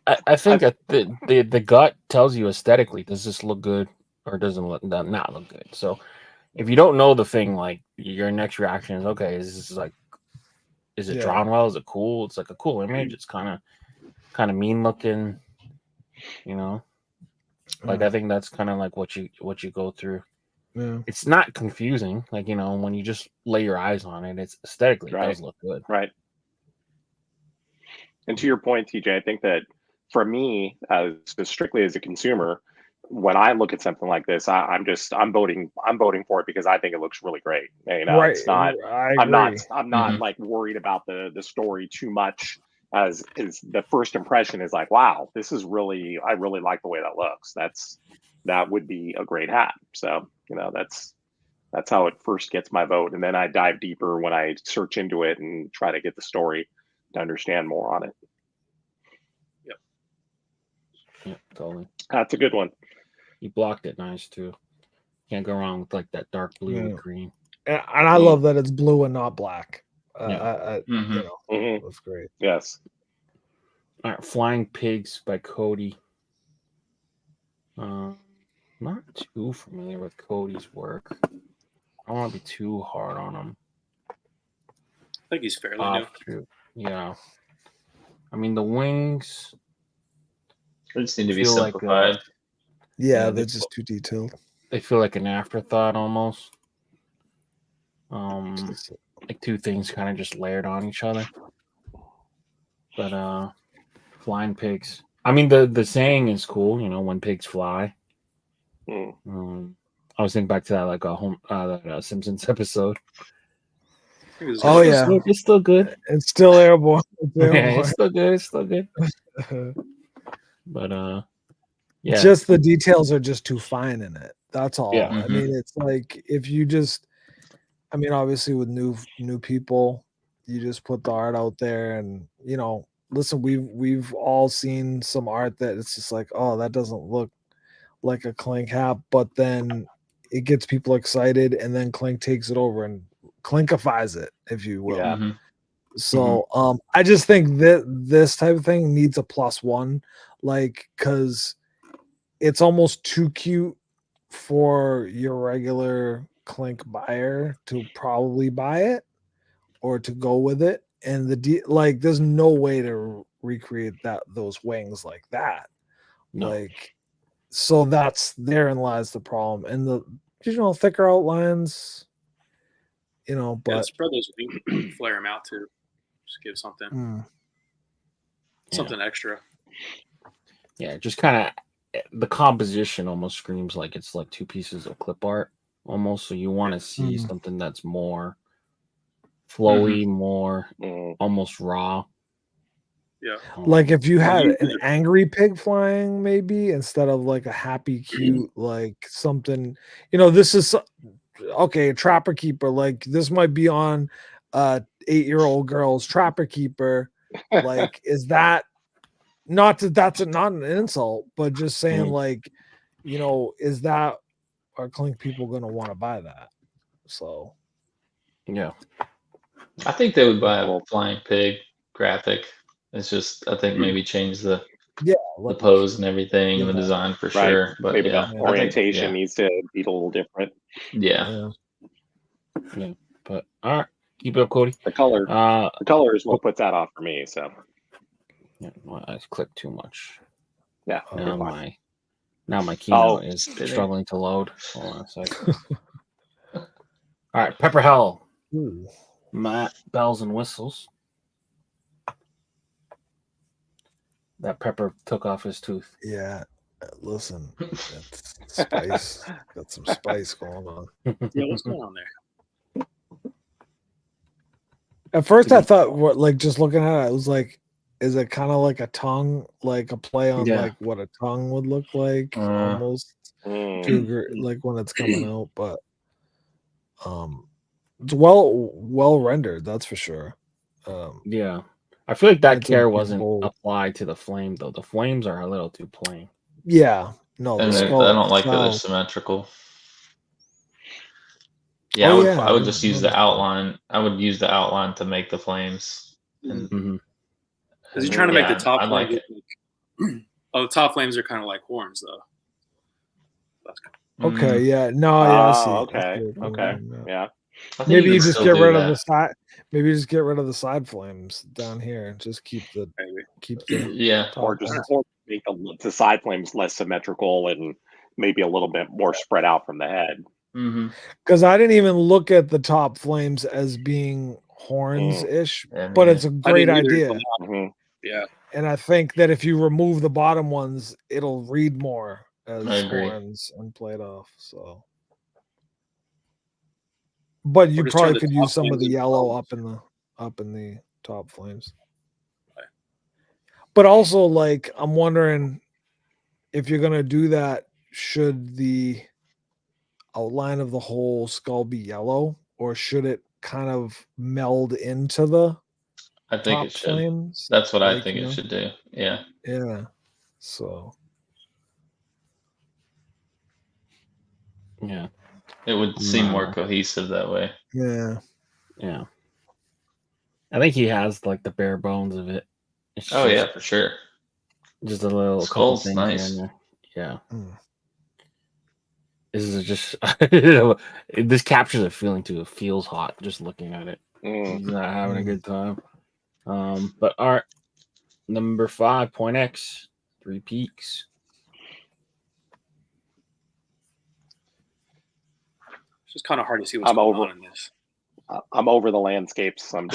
I think that the gut tells you aesthetically, does this look good or doesn't not look good? So if you don't know the thing, like your next reaction is, okay, is it drawn well? Is it cool? It's like a cool image. It's kind of mean looking, you know. Like I think that's kind of like what you go through. Yeah. It's not confusing, like, you know, when you just lay your eyes on it, it's aesthetically it does look good. Right. And to your point, TJ, I think that for me, strictly as a consumer, when I look at something like this, I'm voting for it because I think it looks really great. You know, it's not. I'm not like worried about the story too much. As the first impression is like, wow, this is really. I really like the way that looks. That would be a great hat. So you know, that's how it first gets my vote, and then I dive deeper when I search into it and try to get the story to understand more on it. Yeah, totally. That's a good one. You blocked it nice too. Can't go wrong with like that dark blue with green. And I love that it's blue and not black. You know, that's great. Yes. All right, Flying Pigs by Cody. Not too familiar with Cody's work. I don't want to be too hard on him. I think he's fairly new. Yeah. I mean, the wings. They just need to be simplified. They're just too detailed. They feel like an afterthought almost. Like two things kind of just layered on each other. But flying pigs. I mean, the saying is cool, you know, when pigs fly. I was thinking back to that like that Simpsons episode. Oh yeah, it's still good. It's still airborne. It's still good. It's still good. But just the details are just too fine in it. That's all. Yeah. I mean, it's like if you just, I mean, obviously with new people, you just put the art out there, and you know, listen, we've all seen some art that it's just like, oh, that doesn't look like a Clink hat, but then it gets people excited, and then Clink takes it over and Clinkifies it, if you will. Yeah. So I just think that this type of thing needs a +1, like, because it's almost too cute for your regular Clink buyer to probably buy it or to go with it. And like, there's no way to recreate those wings like that. No. Like, so therein lies the problem. And the thicker outlines, you know, but spread those wings, flare them out too. Just give something extra. Yeah, just kind of the composition almost screams like it's like two pieces of clip art almost. So you want to see something that's more flowy, more almost raw. Yeah. Like if you had an angry pig flying, maybe instead of like a happy, cute, like something, you know, this is okay. A Trapper Keeper, like this might be on 8-year-old girl's Trapper Keeper. Like, is that not not an insult, but just saying like, you know, is that are Clink people going to want to buy that? So, yeah, I think they would buy a flying pig graphic. It's just, I think maybe change the pose and everything and the design for sure. But maybe the orientation needs to be a little different. Yeah. But all right, keep it up, Cody. The color is what puts that off for me. So I clicked too much. Yeah. Now my keynote is struggling to load. Hold on a second. All right, Pepper Hell. Matt Bells and Whistles. That Pepper took off his tooth. Yeah, listen, that's spice. Got some spice going on. Yeah, what's going on there? At first, I thought, just looking at it, I was like, Is it kind of like a tongue, like a play on like what a tongue would look like, almost like when it's coming out? But it's well rendered, that's for sure. Yeah, I feel like that care wasn't applied to the flame though. The flames are a little too plain. Yeah, no, and I don't like that they're symmetrical. Yeah, I would just use the outline. I would use the outline to make the flames. Because you're trying to make the top flames. Oh, the top flames are kind of like horns, though. That's okay, yeah, no, yeah, I see. Okay, yeah. Maybe you just get rid of the side. Maybe you just get rid of the side flames down here and just keep the or just make the side flames less symmetrical and maybe a little bit more spread out from the head. Because I didn't even look at the top flames as being horns ish, but it's a great idea. Yeah, and I think that if you remove the bottom ones, it'll read more as horns and play it off. So, but you probably could use some of the yellow up in the top flames. Right. But also, like, I'm wondering if you're gonna do that, should the outline of the whole skull be yellow, or should it kind of meld into the I think it should. Flames? That's what I think it should do. Yeah. Yeah. So. Yeah. It would seem more cohesive that way. Yeah. Yeah. I think he has like the bare bones of it. Yeah, for sure. Just a little skull's nice. Yeah. This is just this captures a feeling too. It feels hot just looking at it. He's not having a good time. But all right, number 5, Point X, 3 Peaks. It's just kind of hard to see what's going on in this. I'm over the landscapes. I'm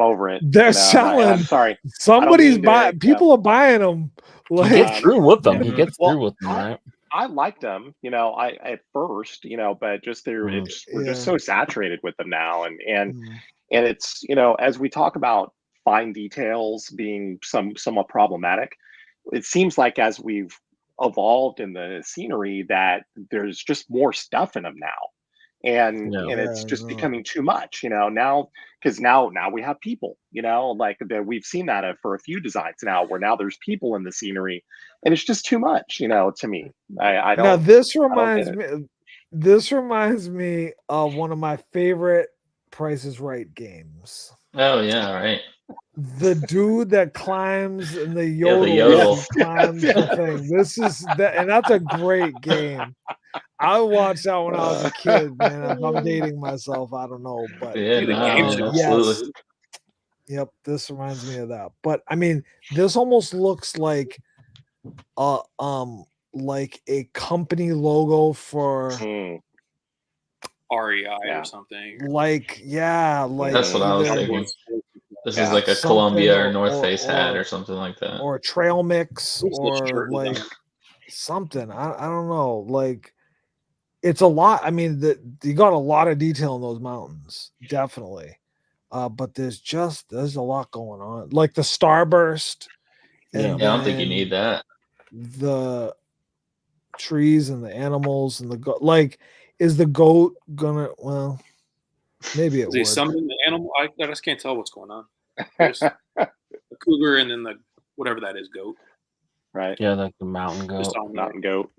over it. They're selling. I'm sorry. Somebody's buying. People are buying them. Like, he gets through with them. He gets through with them, right? I liked them, I at first, but just we're just so saturated with them now, and it's as we talk about fine details being somewhat problematic, it seems like as we've evolved in the scenery that there's just more stuff in them now. And it's just becoming too much, now, because now we have people, like we've seen that for a few designs now, where now there's people in the scenery, and it's just too much, to me. I don't. Now this reminds me of one of my favorite Price is Right games. Oh yeah, right. The dude that climbs and the yodel climbs the thing. This is that, and that's a great game. I watched that when I was a kid, man. If I'm dating myself, I don't know, but absolutely. Yep, this reminds me of that. But I mean, this almost looks like like a company logo for REI or something. Like that's what I was thinking. This is like a Columbia or North Face hat or something like that, or a Trail Mix, or like something. I don't know. Like, it's a lot. I mean, you got a lot of detail in those mountains, definitely. But there's a lot going on. Like the Starburst. And I don't think you need that. The trees and the animals and the goat. Like, is the goat gonna? Well, maybe it would. Summoning the animal. I just can't tell what's going on. There's the cougar and then the whatever that is, goat. Right. Yeah, like the mountain goat. Mountain goat.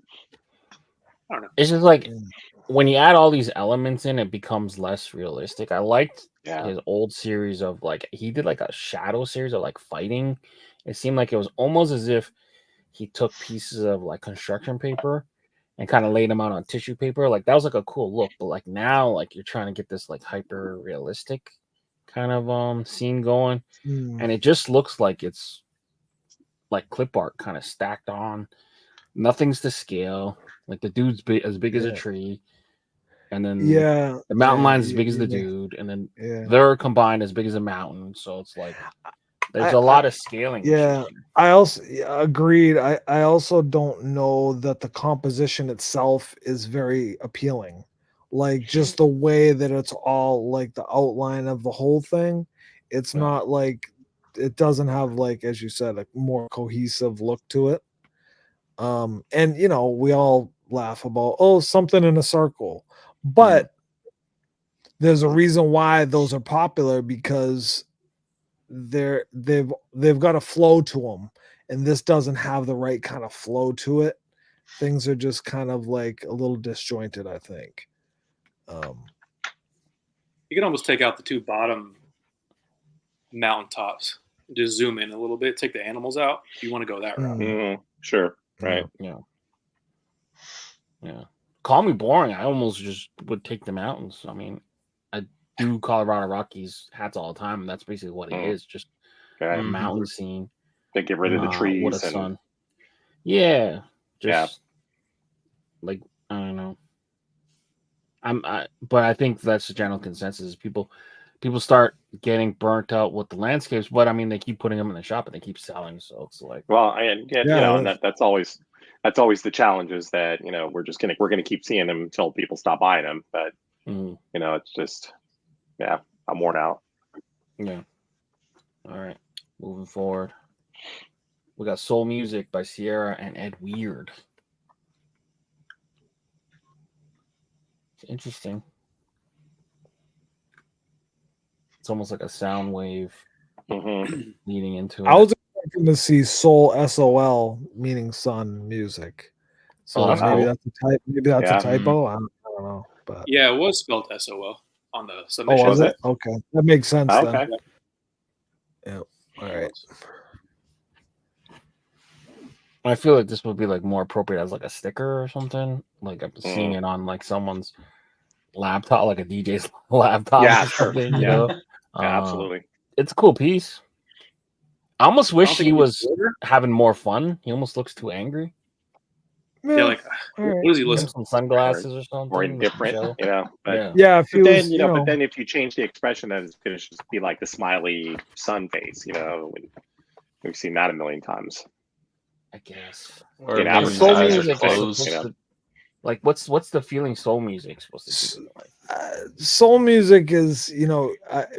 I don't know. It's just like when you add all these elements in, it becomes less realistic. I liked his old series of like he did like a shadow series of like fighting. It seemed like it was almost as if he took pieces of like construction paper and kind of laid them out on tissue paper. Like that was like a cool look. But like now, like you're trying to get this like hyper realistic kind of scene going, and it just looks like it's like clip art kind of stacked on. Nothing's to scale. Like the dude's as big as a tree, and then the mountain line's as big as the dude, and then they're combined as big as a mountain. So it's like there's a lot of scaling. Yeah, I also agreed. I also don't know that the composition itself is very appealing. Like just the way that it's all like the outline of the whole thing. It's not like it doesn't have, like, as you said, a more cohesive look to it. And we all laugh about something in a circle, but there's a reason why those are popular, because they've got a flow to them, and this doesn't have the right kind of flow to it. Things are just kind of like a little disjointed, I think. You can almost take out the two bottom mountaintops, just zoom in a little bit, take the animals out if you want to go that route. Sure. Right. Yeah. Call me boring. I almost just would take the mountains. I mean, I do Colorado Rockies hats all the time, and that's basically what it is. Just a mountain scene. They get rid of the trees. What a sun. Yeah. Just like, I don't know. But I think that's the general consensus. People start getting burnt out with the landscapes, but I mean, they keep putting them in the shop and they keep selling. So it's like, well, and and that's always the challenge, is that we're gonna keep seeing them until people stop buying them. But it's just, I'm worn out. Yeah. All right, moving forward, we got Soul Music by Sierra and Ed Weird. It's interesting. It's almost like a sound wave leading into it. I was expecting to see Soul SOL, meaning sun music. So maybe that's a type. Maybe that's a typo. I don't know. But yeah, it was spelled SOL on the submission. Oh, was it? Okay, that makes sense. Okay. Then. Yeah. All right. I feel like this would be like more appropriate as like a sticker or something. Like I'm seeing it on like someone's laptop, like a DJ's laptop. Yeah, or sure. something, you know? Yeah, absolutely. It's a cool piece. I almost wish he was having more fun. He almost looks too angry. Yeah, like what does he listen? Some sunglasses or something, or indifferent, But if he was, but then if you change the expression, then it's gonna just be like the smiley sun face. We've seen that a million times. I guess. Or soul music like what's the feeling soul music supposed to do? Soul music is,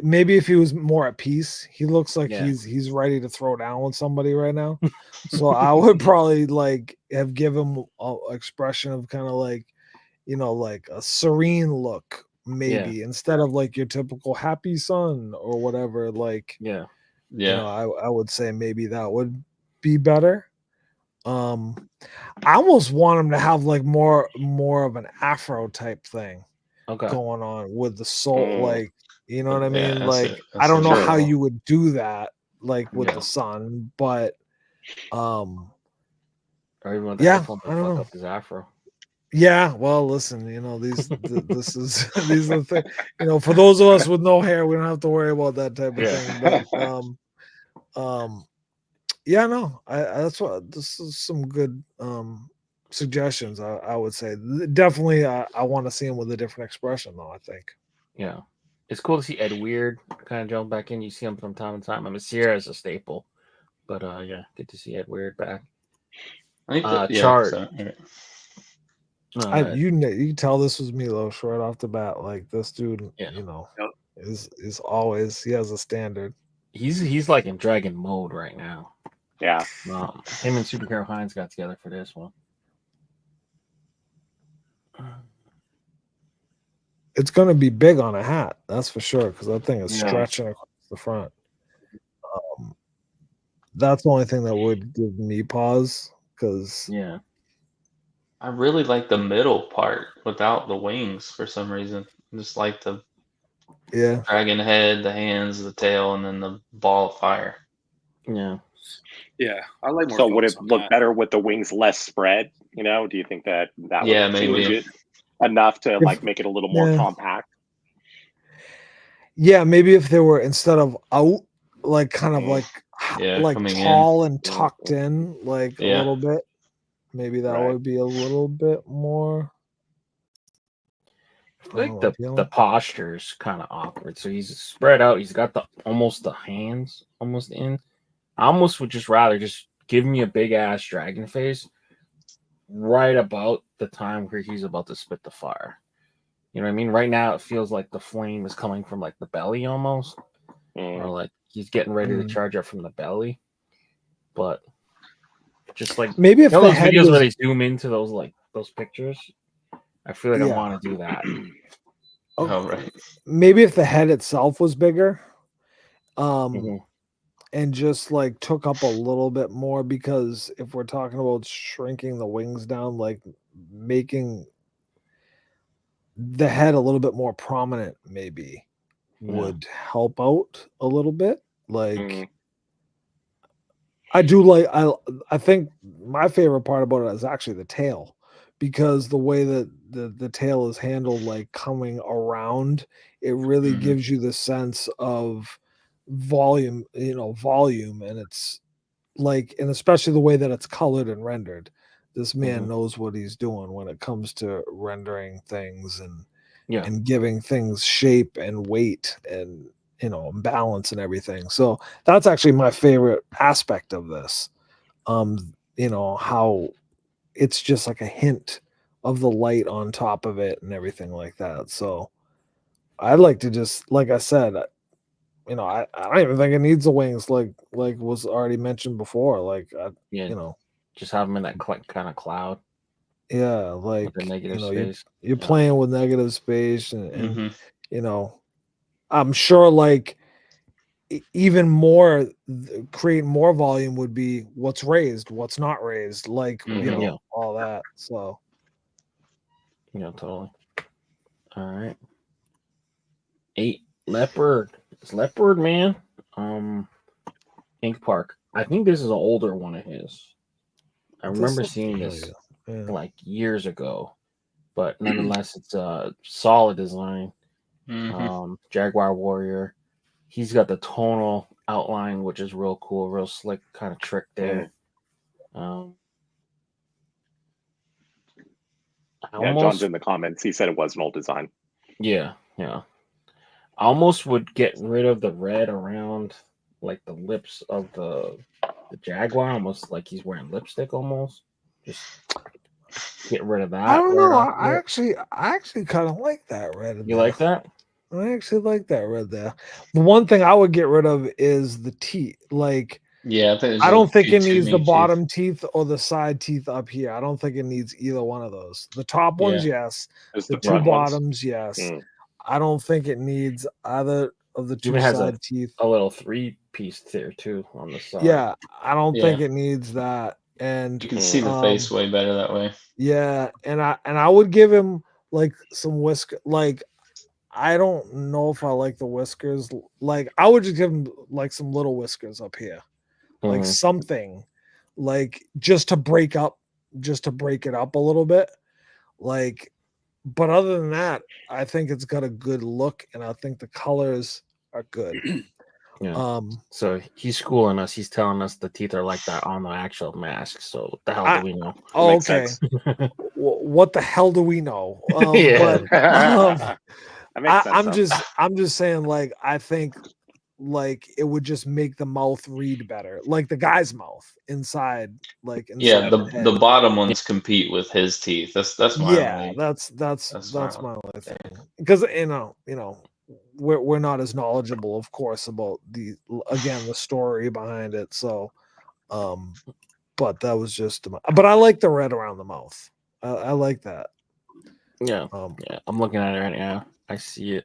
maybe if he was more at peace. He looks like he's ready to throw down with somebody right now. So I would probably have given an expression of kind of like a serene look, maybe instead of like your typical happy sun or whatever. I would say maybe that would be better. I almost want him to have like more of an Afro type thing going on with the soul, you know what I mean? I don't know how you would do that, with the sun, but or even with I don't know. His Afro. Yeah, well, listen, these are the thing. For those of us with no hair, we don't have to worry about that type of thing. But this is some good suggestions. I would say definitely. I want to see him with a different expression, though. I think. Yeah, it's cool to see Ed Weird kind of jump back in. You see him from time to time. I mean, Sierra is a staple, but good to see Ed Weird back. I think Chart. You can tell this was Milos right off the bat. Like this dude, is always, he has a standard. He's like in dragon mode right now. Yeah. Him and Superhero Hines got together for this one. It's going to be big on a hat, that's for sure, because that thing is stretching across the front. That's the only thing that would give me pause, because I really like the middle part without the wings for some reason. I just like the dragon head, the hands, the tail, and then the ball of fire. Yeah, I like more. So would it look better with the wings less spread? Do you think that would change it enough to make it a little more compact? Yeah, maybe if they were, instead of out, kind of like tall and tucked in, a little bit. Maybe that would be a little bit more. I feel like the posture is kind of awkward. So he's spread out. He's got the hands almost in. I almost would just rather just give me a big ass dragon face right about the time where he's about to spit the fire. You know what I mean? Right now it feels like the flame is coming from like the belly almost, or like he's getting ready to charge up from the belly, but just like maybe if those videos where they zoom into those pictures, I feel like I want to do that. Oh, right. Maybe if the head itself was bigger, and just like took up a little bit more, because if we're talking about shrinking the wings down, like making the head a little bit more prominent maybe would help out a little bit. Like I do like I think my favorite part about it is actually the tail, because the way that the tail is handled, like coming around, it really gives you the sense of volume, and it's like, and especially the way that it's colored and rendered. This man knows what he's doing when it comes to rendering things and giving things shape and weight and balance and everything. So that's actually my favorite aspect of this. How it's just like a hint of the light on top of it and everything like that. So I'd like to just, like I said, I don't even think it needs the wings, like was already mentioned before. Like, just have them in that kind of cloud. Yeah, like with the negative space. You're playing with negative space, and I'm sure like even more creating more volume would be what's raised, what's not raised, like all that. So totally. All right. 8 leopard. It's leopard, man. Ink Park. I think this is an older one of his. I remember seeing this like years ago, but nonetheless, it's a solid design. Jaguar Warrior. He's got the tonal outline, which is real cool, real slick kind of trick there. John's in the comments. He said it was an old design. Yeah. I almost would get rid of the red around like the lips of the Jaguar, almost like he's wearing lipstick almost. Just get rid of that. I don't know. I actually kind of like that red. You like that? I actually like that red there. The one thing I would get rid of is the teeth. Like, I don't think it needs the bottom teeth or the side teeth up here. I don't think it needs either one of those. The top ones, yes. The two bottoms, yes. I don't think it needs either of the two side teeth. A little 3-piece there too on the side. Yeah, I don't think it needs that. And you can see the face way better that way. Yeah, and I would give him like some whisker. Like, I don't know if I like the whiskers. Like, I would just give him like some little whiskers up here, like something, like just to break it up a little bit. Like, but other than that, I think it's got a good look, and I think the colors are good. So he's schooling us. He's telling us the teeth are like that on the actual mask. So what the hell do we know? Oh, okay. What the hell do we know? I'm just saying, like, I think like it would just make the mouth read better, like the guy's mouth inside. Like the bottom ones compete with his teeth. That's my that's my only thing, because we're not as knowledgeable, of course, about the story behind it. So but that was just but I like the red around the mouth. I like that. I'm looking at it right now. I see it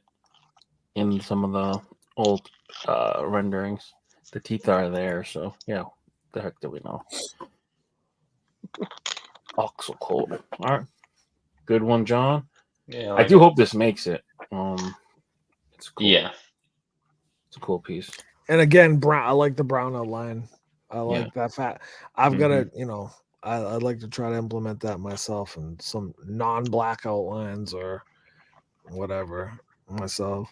in some of the old renderings. The teeth are there, so the heck do we know? Oxel coat. All right, good one, John. I do hope this makes it. It's cool. It's a cool piece. And again, brown. I like the brown outline. I like that fat. I've got to, I'd like to try to implement that myself, and some non-black outlines or whatever myself.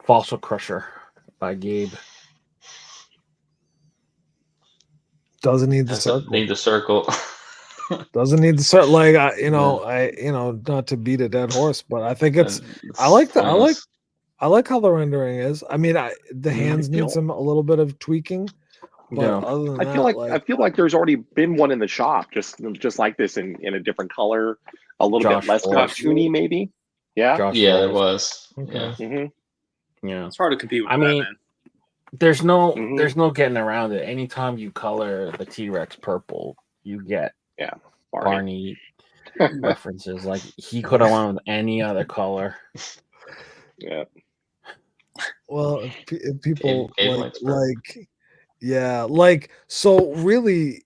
Fossil Crusher by Gabe. Doesn't need the circle. Need the circle. Doesn't need the circle. Like not to beat a dead horse, but I think it's. I like how the rendering is. I mean, the hands need a little bit of tweaking. But other than I feel like there's already been one in the shop, just like this in a different color, a little bit less cartoony, maybe. Yeah, there was. Okay. Yeah, it's hard to compete with I Batman. mean, there's no getting around it. Anytime you color the T-Rex purple, you get Barney references. Like he could have went with any other color. Yeah. Well, if people like so really.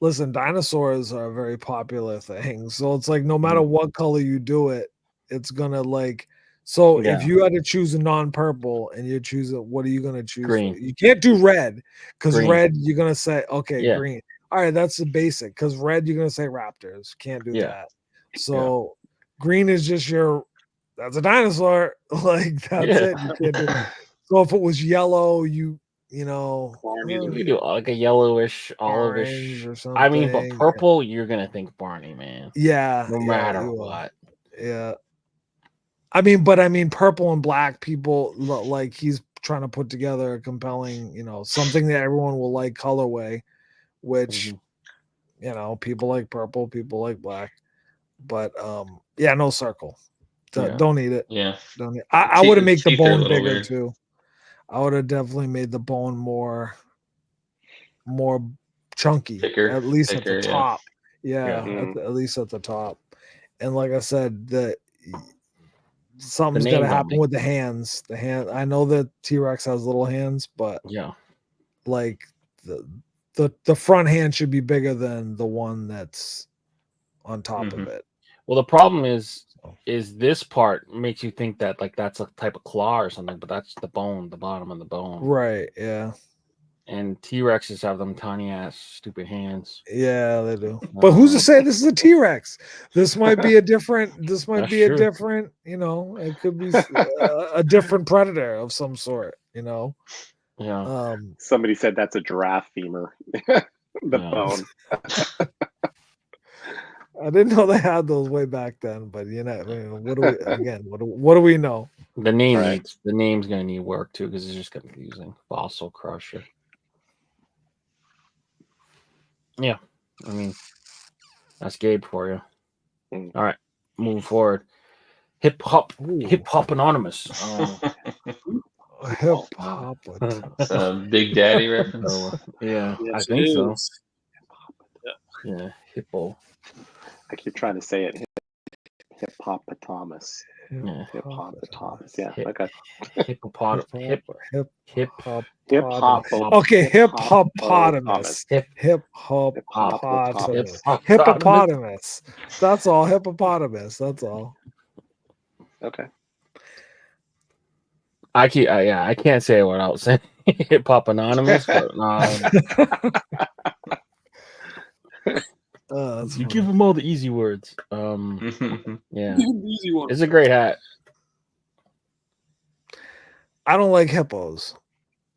Listen, dinosaurs are a very popular thing. So it's like no matter what color you do it, it's gonna like. So if you had to choose a non-purple and you're choosing, what are you gonna choose? Green. You can't do red because red you're gonna say green. All right, that's the basic. Because red you're gonna say raptors. Can't do that. So green is just that's a dinosaur. Like that's it. You can't do. So if it was yellow, you know, you do like a yellowish, olivish or something. I mean, but purple, you're gonna think Barney, man. Yeah, no matter what. Yeah. I mean, purple and black people like he's trying to put together a compelling, something that everyone will like colorway, which people like purple, people like black, but no circle. Don't need it. Yeah, don't need. I would have made the bone bigger too. I would have definitely made the bone more chunky, thicker, at least at the top. At least at the top. And like I said, something's got to happen with the hands. I know that T-Rex has little hands, but like the front hand should be bigger than the one that's on top of it. Well, the problem is this part makes you think that like that's a type of claw or something, but that's the bone, the bottom of the bone. Right, yeah. And T-Rexes have them tiny ass stupid hands. Yeah, they do. But who's to say this is a T-Rex? This might be a different, it could be a different predator of some sort, Yeah. Somebody said that's a giraffe femur. The bone. I didn't know they had those way back then, but what do we know? The name's gonna need work too because it's just confusing. Fossil Crusher. Yeah, I mean that's Gabe for you. All right, moving forward. Hip hop anonymous. Hip hop. Big Daddy reference. Yeah, I think so. Yeah, hippo. I keep trying to say it. Hippopotamus. Yeah. Hippopotamus. Yeah. Okay. Hippopotamus. Okay, hippopotamus. Hippopotamus. That's all. Hippopotamus. That's all. Okay. I can't say it without saying hip hop anonymous, but you give them all the easy words. Yeah, it's a great hat. I don't like hippos.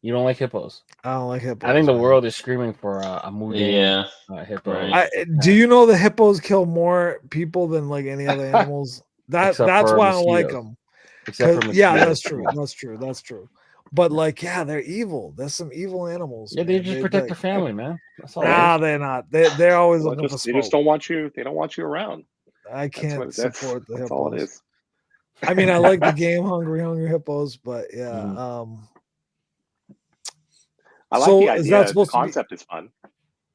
You don't like hippos? I don't like hippos. I think the world is screaming for a Mudang hippo. Right. Do you know the hippos kill more people than like any other animals? That's why I don't like them. That's true. But like, they're evil. There's some evil animals. Yeah, they just protect their family, man. That's all. They're not. They're always looking for smoke. They just don't want you. They don't want you around. I can't support the hippos. That's all it is. I mean, I like the game hungry hippos, but I like the idea. Is that supposed the concept is fun.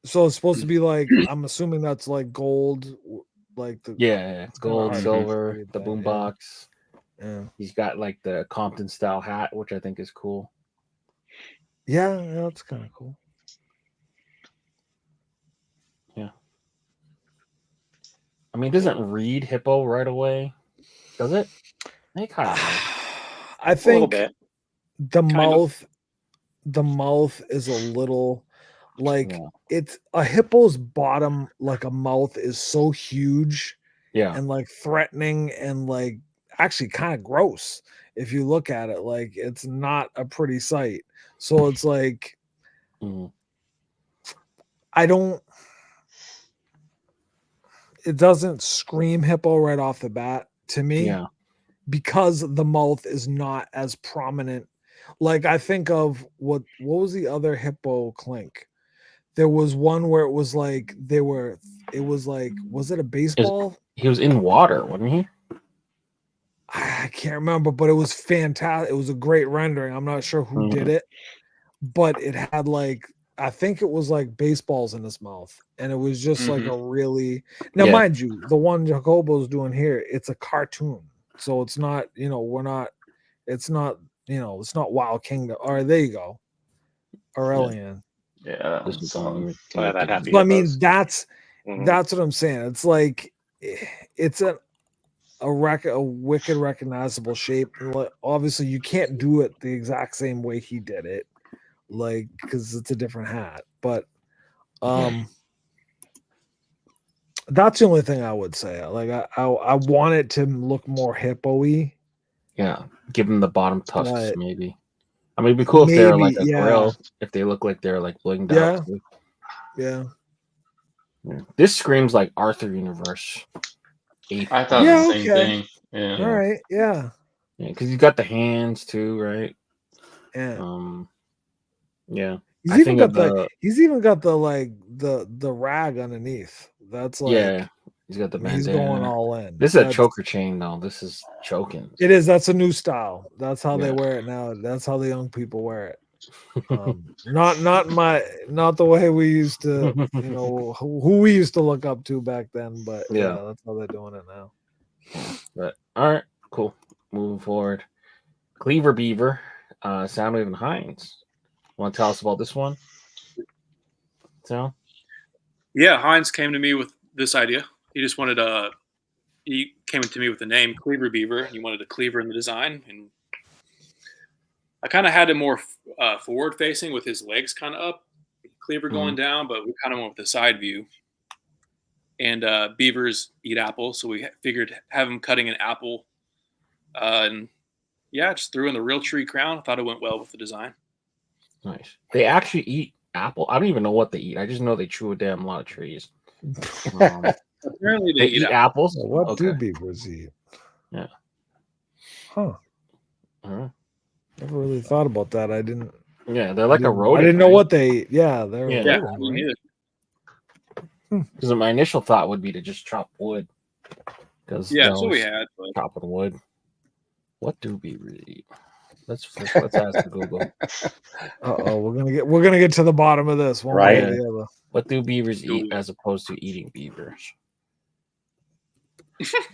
So it's supposed to be like, I'm assuming that's like gold, like it's gold, silver, the boombox. Yeah, he's got like the Compton style hat, which I think is cool. Yeah, that's kind of cool. Yeah, I mean, it doesn't read hippo right away, does it? I think the mouth is a little like it's a hippo's bottom, like a mouth is so huge, and like threatening and like actually kind of gross if you look at it. Like it's not a pretty sight. So it's like it doesn't scream hippo right off the bat to me, because the mouth is not as prominent. Like I think of what was the other hippo Clink? There was one where it was like was it a baseball? He was in water, wasn't he? I can't remember, but it was fantastic. It was a great rendering. I'm not sure who did it, but it had like, I think it was like baseballs in his mouth, and it was just like a really, now mind you, the one Jacobo's doing here, it's a cartoon, so it's not, it's not, it's not Wild Kingdom. All right, there you go, Aurelian. Yeah, that happy. So, I mean, that's what I'm saying. It's like, it's a wicked recognizable shape. Obviously, you can't do it the exact same way he did it, like, because it's a different hat. But that's the only thing I would say. Like, I want it to look more hippo-y. Yeah, give them the bottom tusks, maybe. I mean, it'd be cool if they're like a grill, if they look like they're like blinged out. Too. Yeah. This screams like Arthur Universe. I thought the same thing. Yeah. All right. Yeah. Yeah, because you got the hands too, right? Yeah. Yeah. He's even got the like the rag underneath. That's like he's got the bandana. He's going all in. This is a choker chain though. This is choking. It is. That's a new style. That's how they wear it now. That's how the young people wear it. Not the way we used to, who we used to look up to back then, but that's how they're doing it now. But all right, cool. Moving forward. Cleaver Beaver, Soundwave and Hines. Want to tell us about this one? So yeah, Hines came to me with this idea. He just wanted he came to me with the name Cleaver Beaver. He wanted a cleaver in the design, and I kind of had it more forward facing with his legs kind of up, cleaver going down, but we kind of went with the side view. And beavers eat apples, so we figured have him cutting an apple. And just threw in the real tree crown. I thought it went well with the design. Nice. They actually eat apple. I don't even know what they eat. I just know they chew a damn lot of trees. Apparently they eat apples. Well, what do beavers eat? Yeah. Huh. Never really thought about that. I didn't. Yeah, they're like a rodent. I didn't know what they eat. Yeah, they're rodent, right? Because my initial thought would be to just chop wood. That's what we had. Chopping wood. What do beavers eat? Let's ask Google. We're gonna get to the bottom of this one way or the other. What do beavers eat as opposed to eating beavers?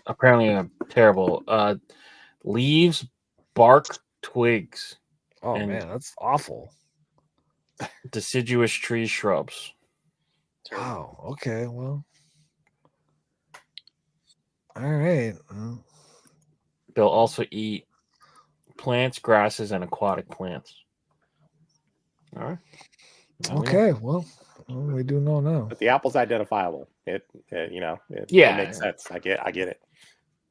Apparently, terrible. Leaves, bark, twigs. Oh man, that's awful. Deciduous tree shrubs. Wow. Okay. Well. All right. They'll also eat plants, grasses, and aquatic plants. All right. Okay. Well, we do know now. But the apple's identifiable. It makes sense. I get it.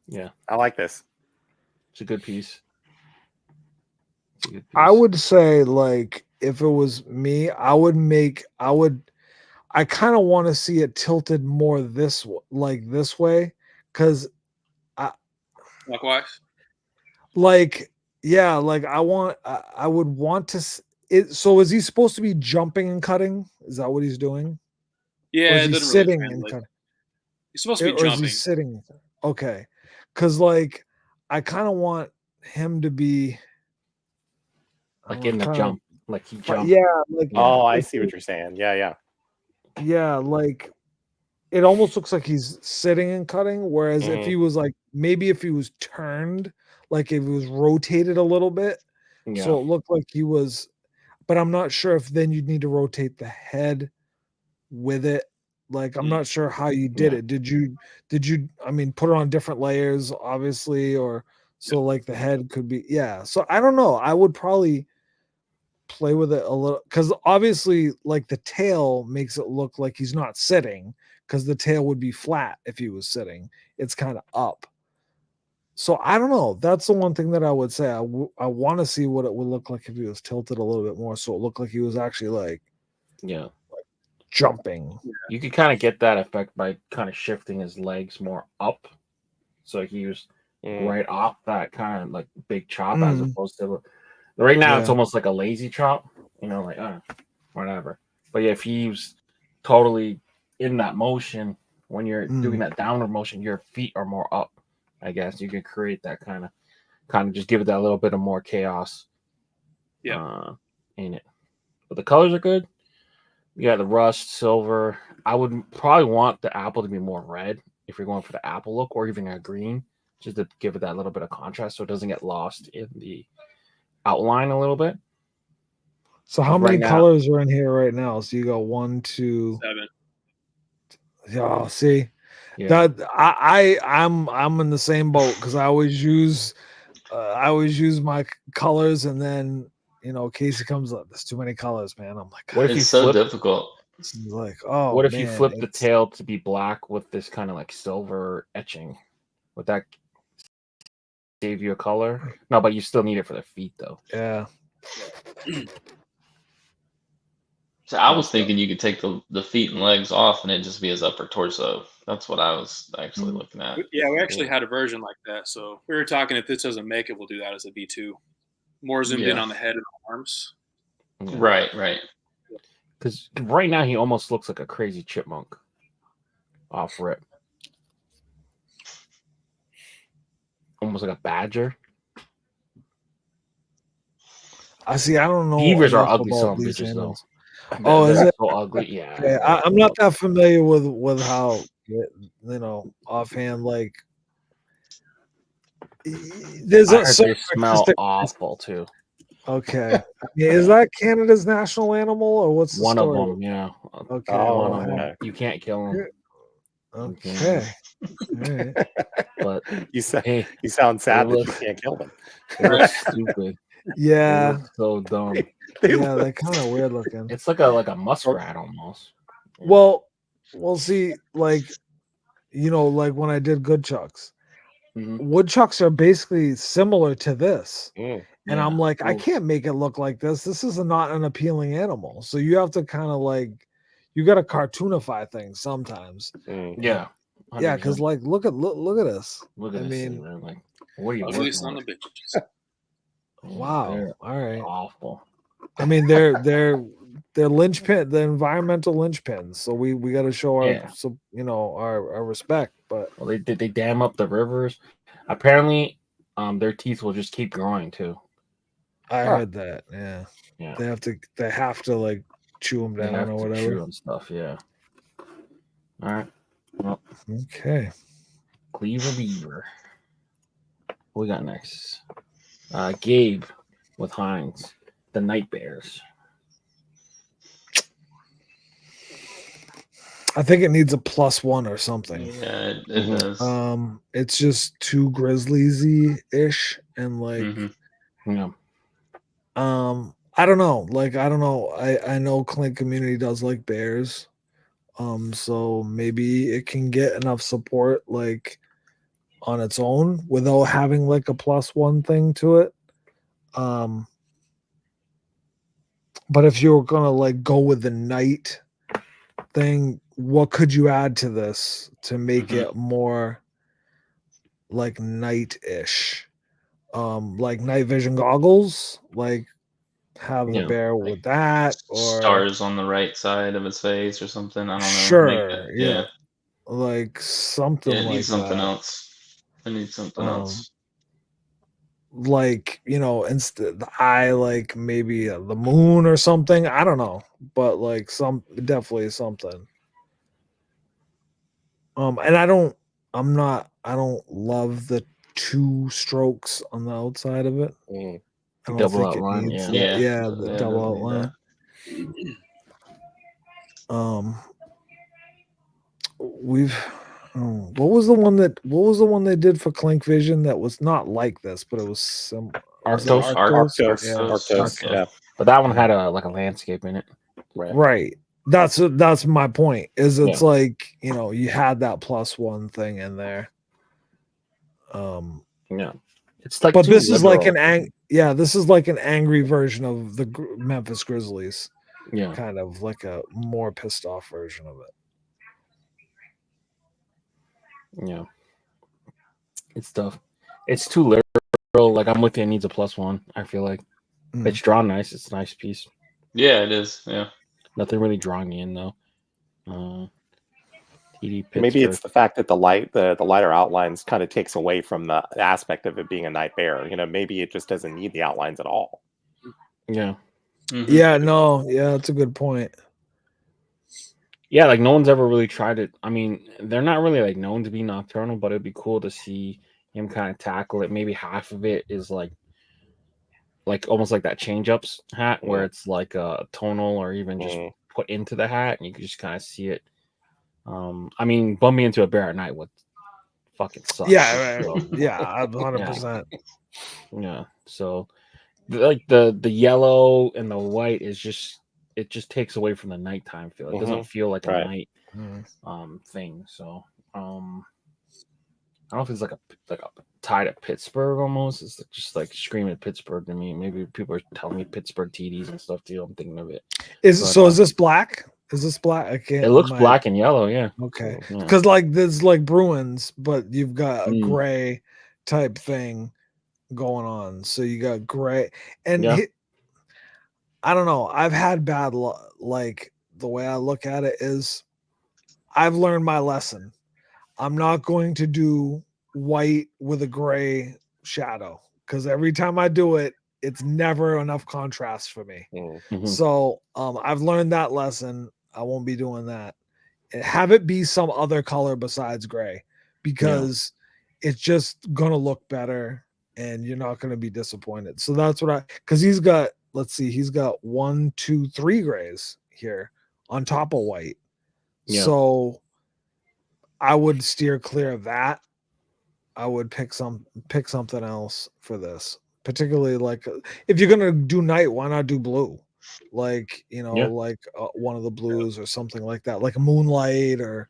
Yeah. I like this. It's a good piece. I would say, like, if it was me, I kind of want to see it tilted more this way, because likewise, I would want to it. So is he supposed to be jumping and cutting? Is that what he's doing? Yeah, or is he sitting and cutting? He's supposed to be jumping. Or is he sitting? Okay, because like I kind of want him to be like in the jump, like he jumped. Yeah, like I see what you're saying. Yeah, like it almost looks like he's sitting and cutting. Whereas if he was like, maybe if he was turned, like if he was rotated a little bit, so it looked like he was. But I'm not sure if then you'd need to rotate the head with it. Like I'm not sure how you did it. Did you? I mean, put it on different layers, obviously, or so like the head could be. Yeah. So I don't know. I would probably play with it a little, because obviously like the tail makes it look like he's not sitting, because the tail would be flat if he was sitting. It's kind of up. So I don't know. That's the one thing that I would say. I want to see what it would look like if he was tilted a little bit more, so it looked like he was actually like jumping. You could kind of get that effect by kind of shifting his legs more up, so he was right off that kind of like big chop, as opposed to right now it's almost like a lazy chop, like whatever. But if he was totally in that motion, when you're doing that downward motion, your feet are more up, I guess you can create that kind of just give it that little bit of more chaos. Yeah. In it. But the colors are good. You got the rust, silver. I would probably want the apple to be more red if you're going for the apple look, or even a green, just to give it that little bit of contrast so it doesn't get lost in the outline a little bit. So how many colors are in here right now? So you go 1, 2, 7. Oh, see, that I'm in the same boat because I always use my colors, and then Casey comes up. There's too many colors, man. I'm like, what if it's so difficult? It's like, oh, what if you flip the tail to be black with this kind of like silver etching? Would that save you a color? No, but you still need it for the feet, though. Yeah. So I was thinking you could take the feet and legs off and it just be his upper torso. That's what I was actually looking at. Yeah, we actually had a version like that. So we were talking, if this doesn't make it, we'll do that as a V2. More zoomed in on the head and the arms. Yeah. Right. Because right now he almost looks like a crazy chipmunk off rip. Almost like a badger. I see. I don't know. Beavers are ugly son bitches, though. Oh, is it so ugly? Yeah. I'm not that familiar with how offhand. Like, there's I heard they smell awful too. Okay, is that Canada's national animal, or what's the one story? of them? Yeah. Okay. One of them. You can't kill them. Okay. Right. But you sound sad that you can't kill them. They look stupid. Yeah. They look so dumb. They're kind of weird looking. It's like a muskrat almost. Well, see, like when I did woodchucks. Woodchucks are basically similar to this. And I'm like, I can't make it look like this. This is not an appealing animal. So you have to kind of you got to cartoonify things sometimes. Yeah. 100%. Yeah, because look at this. Look at this thing, man. Like, what are you ugly son of bitches? Wow. All right. Awful. I mean, they're linchpin, the environmental linchpins. So we got to show our respect. But they dam up the rivers. Apparently, their teeth will just keep growing too. I heard that. Yeah. They have to like chew them down or whatever. Chew and stuff. Yeah. All right. Well, okay. Cleaver Beaver. What we got next? Gabe with Heinz. The Night Bears. I think it needs a +1 or something. Yeah, it does. It's just too grizzly-ish and I don't know. I know Clink community does like bears. So maybe it can get enough support on its own without having a +1 thing to it. But if you're gonna go with the night thing, what could you add to this to make it more night-ish? Night vision goggles, have the bear with that, or stars on the right side of its face or something. I don't know. Sure, yeah. Something it like needs something that. else. It needs something else. Instead the eye, maybe the moon or something. I don't know, but definitely something. And I don't love the 2 strokes on the outside of it. I don't double think outline, it needs the double outline. What was the one they did for Clink Vision that was not like this, but it was some Arctos. Yeah. But that one had a landscape in it. Right. That's my point. It's you had that +1 thing in there. Yeah. It's like, but this is this is an angry version of the Memphis Grizzlies. Yeah. Kind of a more pissed off version of it. Yeah. It's tough. It's too literal. I'm with you. It needs a +1. I feel like it's drawn nice. It's a nice piece. Yeah, it is. Yeah. Nothing really drawing me in though. Maybe it's the fact that the lighter outlines kind of takes away from the aspect of it being a night bear. Maybe it just doesn't need the outlines at all. Yeah. Mm-hmm. Yeah, no, yeah, that's a good point. Yeah, like no one's ever really tried it. I mean, they're not really like known to be nocturnal, but it'd be cool to see him kind of tackle it. Maybe half of it is like almost like that change-ups hat where it's like a tonal or even just put into the hat and you can just kind of see it. I mean, bumping into a bear at night would fucking suck. Yeah, right. So, yeah, 100%. Yeah. So like the yellow and the white is just takes away from the nighttime feel. It doesn't feel like a night thing. So I don't know if it's like a tie to Pittsburgh almost. It's just like screaming at Pittsburgh to me. Maybe people are telling me Pittsburgh TDs and stuff too. I'm thinking of it. Is this black? Is this black? I can't. It looks black and yellow, yeah. Okay. Because like there's like Bruins, but you've got a gray type thing going on. So you got gray and I don't know. I've had bad luck. Like the way I look at it is I've learned my lesson. I'm not going to do white with a gray shadow because every time I do it, it's never enough contrast for me. Mm-hmm. So I've learned that lesson. I won't be doing that. Have it be some other color besides gray because it's just going to look better and you're not going to be disappointed. So that's what because he's got 1, 2, 3 grays here on top of white. Yeah. So I would steer clear of that. I would pick something else for this. Particularly like if you're gonna do night, why not do blue? Like like one of the blues or something like that, like a moonlight or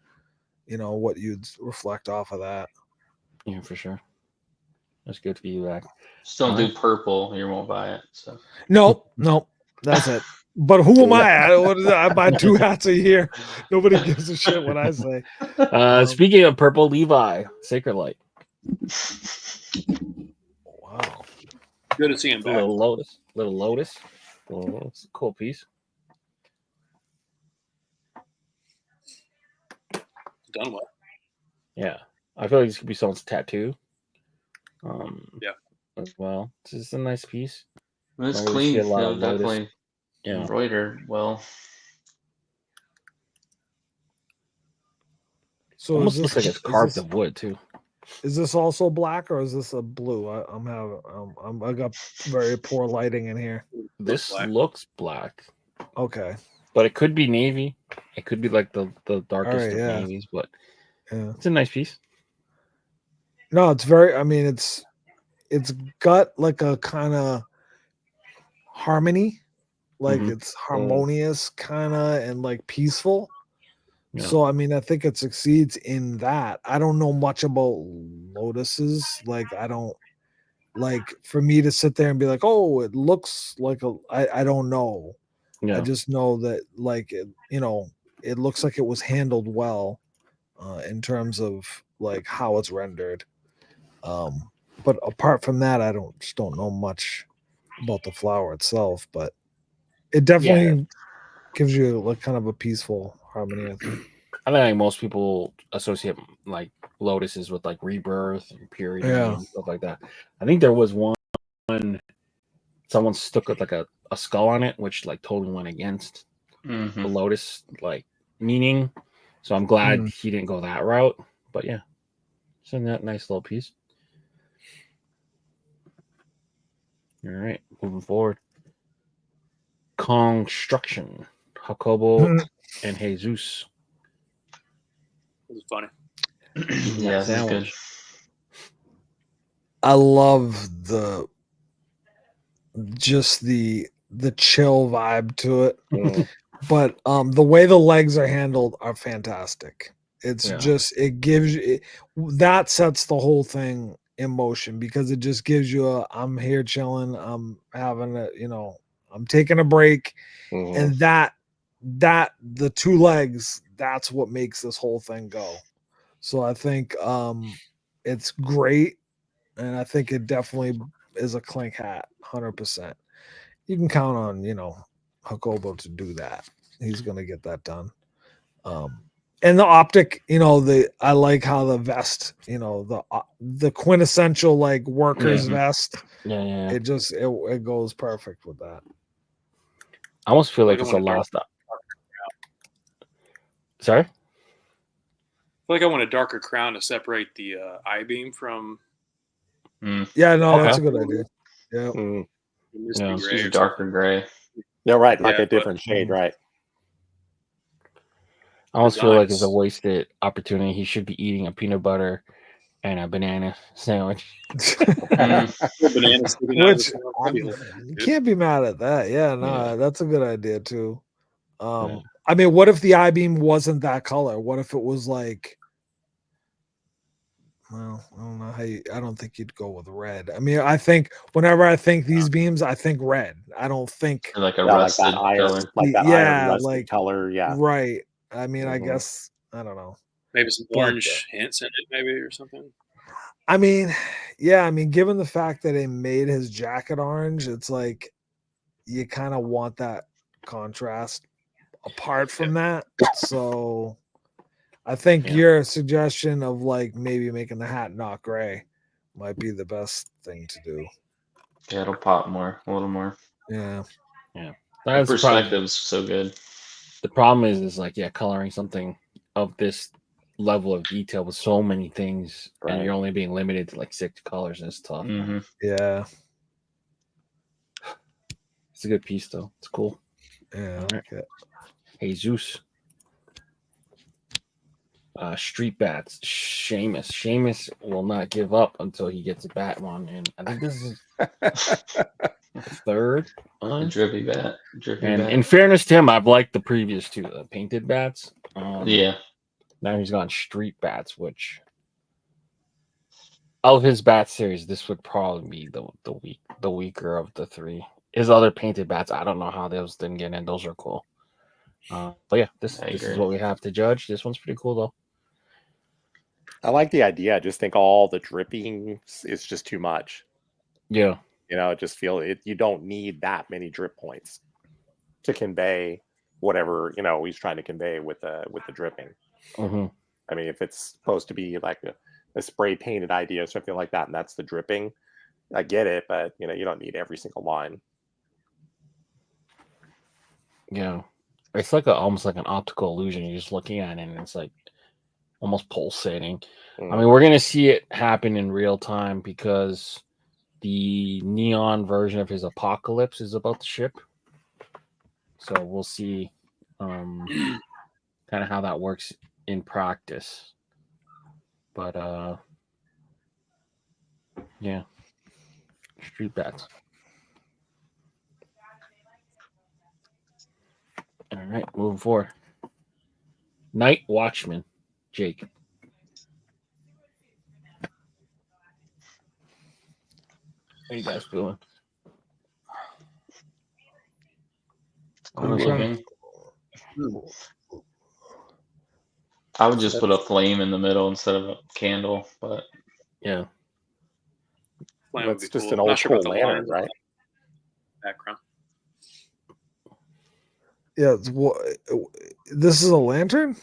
what you'd reflect off of that. Yeah, for sure. That's good for you, back. Just don't do purple. You won't buy it. So nope, that's it. But who am I? I buy 2 hats a year. Nobody gives a shit what I say. Speaking of purple, Levi, Sacred Light. Wow. Good to see him back. Little Lotus. It's a cool piece. Done well. Yeah. I feel like this could be someone's tattoo. As well. This is a nice piece. It's clean. Definitely embroidered well. So almost looks like it's carved of wood too. Is this also black or is this a blue? I got very poor lighting in here. This looks black. Okay. But it could be navy. It could be like the darkest of navies, but it's a nice piece. No, it's very it's got like a kind of harmony. Like it's harmonious kind of and like peaceful. Yeah. So, I think it succeeds in that. I don't know much about lotuses. Like, I don't for me to sit there and be like, oh, it looks like I don't know. Yeah. I just know that it looks like it was handled well in terms of like how it's rendered. But apart from that, I just don't know much about the flower itself, but it definitely gives you like kind of a peaceful harmony, I think. I think like most people associate like lotuses with like rebirth and purity and stuff like that. I think there was one someone stuck with like a skull on it, which like totally went against the lotus like meaning. So I'm glad he didn't go that route. But yeah, it's a nice little piece. All right, moving forward. Construction, Jacobo and Jesus. This is funny. Yeah, this is good. I love the chill vibe to it. But the way the legs are handled are fantastic. It's just it gives you that sets the whole thing in motion because it just gives you I'm here chilling, I'm having I'm taking a break, and that the 2 legs, that's what makes this whole thing go. So I think it's great, and I think it definitely is a Clink hat, 100%. You can count on Jacobo to do that. He's gonna get that done. And the optic, I like how the vest, the quintessential like workers vest. Yeah. It just it goes perfect with that. I almost feel like it's a lost. Sorry. I feel like I want a darker crown to separate the I-beam from. Yeah, no, that's a good idea. Yeah. Gray darker gray. Yeah, right. Like a different shade, right? I almost feel like it's a wasted opportunity. He should be eating a peanut butter and a banana sandwich. Which you can't be mad at that. Yeah, no, that's a good idea too. I mean, what if the I-beam wasn't that color? What if it was like, well, I don't know I don't think you'd go with red. I mean, I think whenever I think these beams, I think red. I don't think like a rusted color. Iron rusted color. Yeah. Right. I mean, I guess, I don't know. Maybe some orange hints in it, maybe, or something. I mean, given the fact that they made his jacket orange, it's like you kind of want that contrast apart from that. So I think your suggestion of like maybe making the hat not gray might be the best thing to do. Yeah, it'll pop a little more. Yeah. The perspective's so good. The problem is like, coloring something of this level of detail with so many things, and you're only being limited to like 6 colors, and it's tough. Yeah. It's a good piece, though. It's cool. Yeah. Right. Jesus. Street bats. Seamus will not give up until he gets a bat one, and I think this is third. Drippy bat. In fairness to him, I've liked the previous 2, the painted bats. Now he's gone street bats, which of his bat series, this would probably be the weaker of the 3. His other painted bats, I don't know how those didn't get in. Those are cool. But this is what we have to judge. This one's pretty cool, though. I like the idea. I just think all the dripping is just too much. Yeah. Just feel it. You don't need that many drip points to convey whatever he's trying to convey with the dripping. Mm-hmm. I mean, if it's supposed to be like a spray painted idea or something like that, and that's the dripping, I get it, but you don't need every single line. Yeah, it's like almost like an optical illusion. You're just looking at it, and it's like almost pulsating. I mean, we're gonna see it happen in real time because the neon version of his Apocalypse is about to ship. So we'll see kind of how that works in practice. But street bats. All right, moving forward. Night Watchman, Jake. How you guys feeling? I would just put a flame in the middle instead of a candle, but yeah, it's just an old school lantern, right? Background. Yeah, this is a lantern.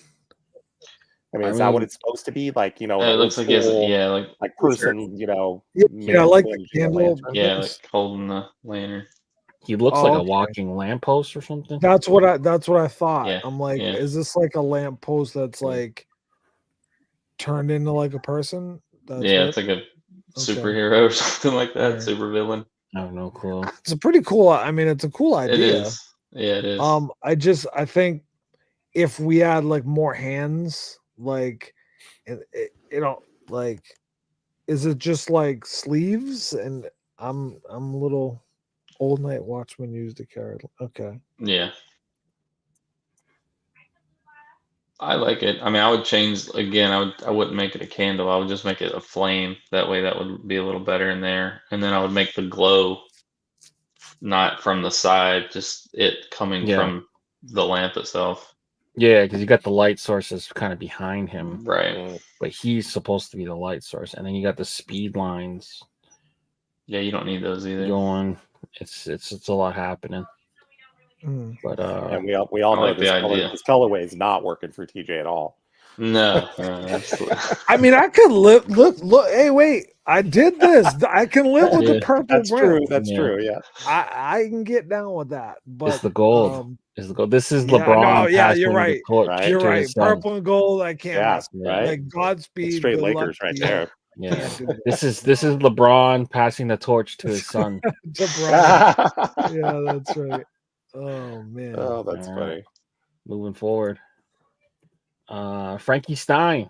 I mean, is that what it's supposed to be? Like, it looks like it's like person, Yeah, I like the candle. Yeah, like holding the lantern. He looks like a walking lamppost or something. That's what I thought. Yeah, I'm like, is this like a lamppost that's like turned into like a person? It's like a superhero or something like that. Super villain. I have no clue. It's a pretty cool. I mean, it's a cool idea. It is. Yeah, it is. I think if we had like more hands, like, like, is it just like sleeves? And I'm a little. Old Night Watchman used a carrot. Okay. Yeah. I like it. I mean, I would change again. I wouldn't make it a candle. I would just make it a flame. That way, that would be a little better in there. And then I would make the glow not from the side, just it coming from the lamp itself. Yeah, because you got the light sources kind of behind him, right? But he's supposed to be the light source, and then you got the speed lines. Yeah, you don't need those either. Going. It's a lot happening. But and we all know this colorway is not working for TJ at all. No. I mean, I could live. Look. Hey, wait. I did this. I can live with the purple. That's brim. true. That's true. Yeah. I can get down with that. But it's the gold. It's the gold. This is LeBron. No, yeah, passing you're right. the torch Right. You're to right. his son. Purple and gold. I can't mess. Right. Like Godspeed. It's straight good Lakers luck right to you. there. Yeah. This is LeBron passing the torch to his son. To Brian. Yeah, that's right. Oh man. Oh, that's funny. Moving forward. Frankie Stein.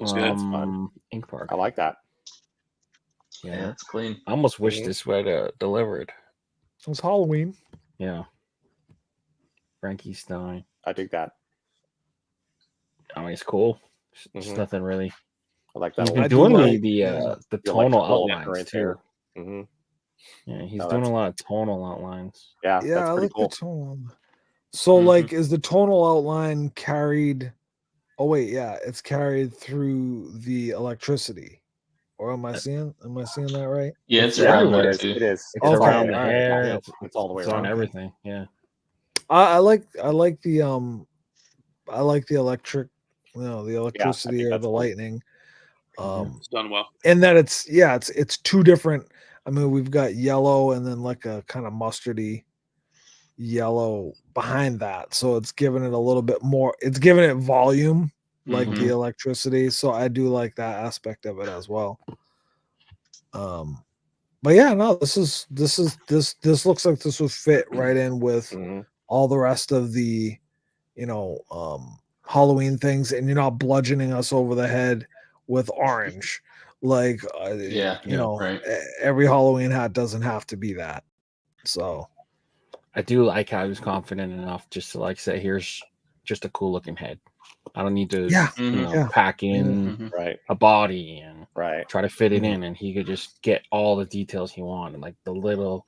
This good. That's fun. Ink Park. I like that. Yeah, it's clean. I almost wish this were delivered. It was Halloween. Yeah. Frankie Stein. I dig that. I mean, it's cool. It's nothing really. I like that. He's been doing the tonal outlines right too. Mm-hmm. Yeah, he's doing a lot of tonal outlines. Yeah, Yeah, that's I pretty like cool. the tonal. So, like, is the tonal outline carried? Oh wait, yeah, it's carried through the electricity. Or am I seeing that right? Yeah, it's around there too. It is. It's around the hair. Yeah, it's all the way around. On everything. Yeah. I like the electric, the electricity or the lightning. It's done well. And that it's two different. I mean, we've got yellow and then like a kind of mustardy yellow behind that. So it's giving it a little bit more, it's giving it volume like the electricity. So I do like that aspect of it as well. But yeah, no, this looks like this would fit right in with all the rest of the, Halloween things, and you're not bludgeoning us over the head with orange. Like, right. Every Halloween hat doesn't have to be that. So I do like how I was confident enough just to like say, here's just a cool looking head. I don't need to pack in a body and try to fit it in, and he could just get all the details he wanted, like the little,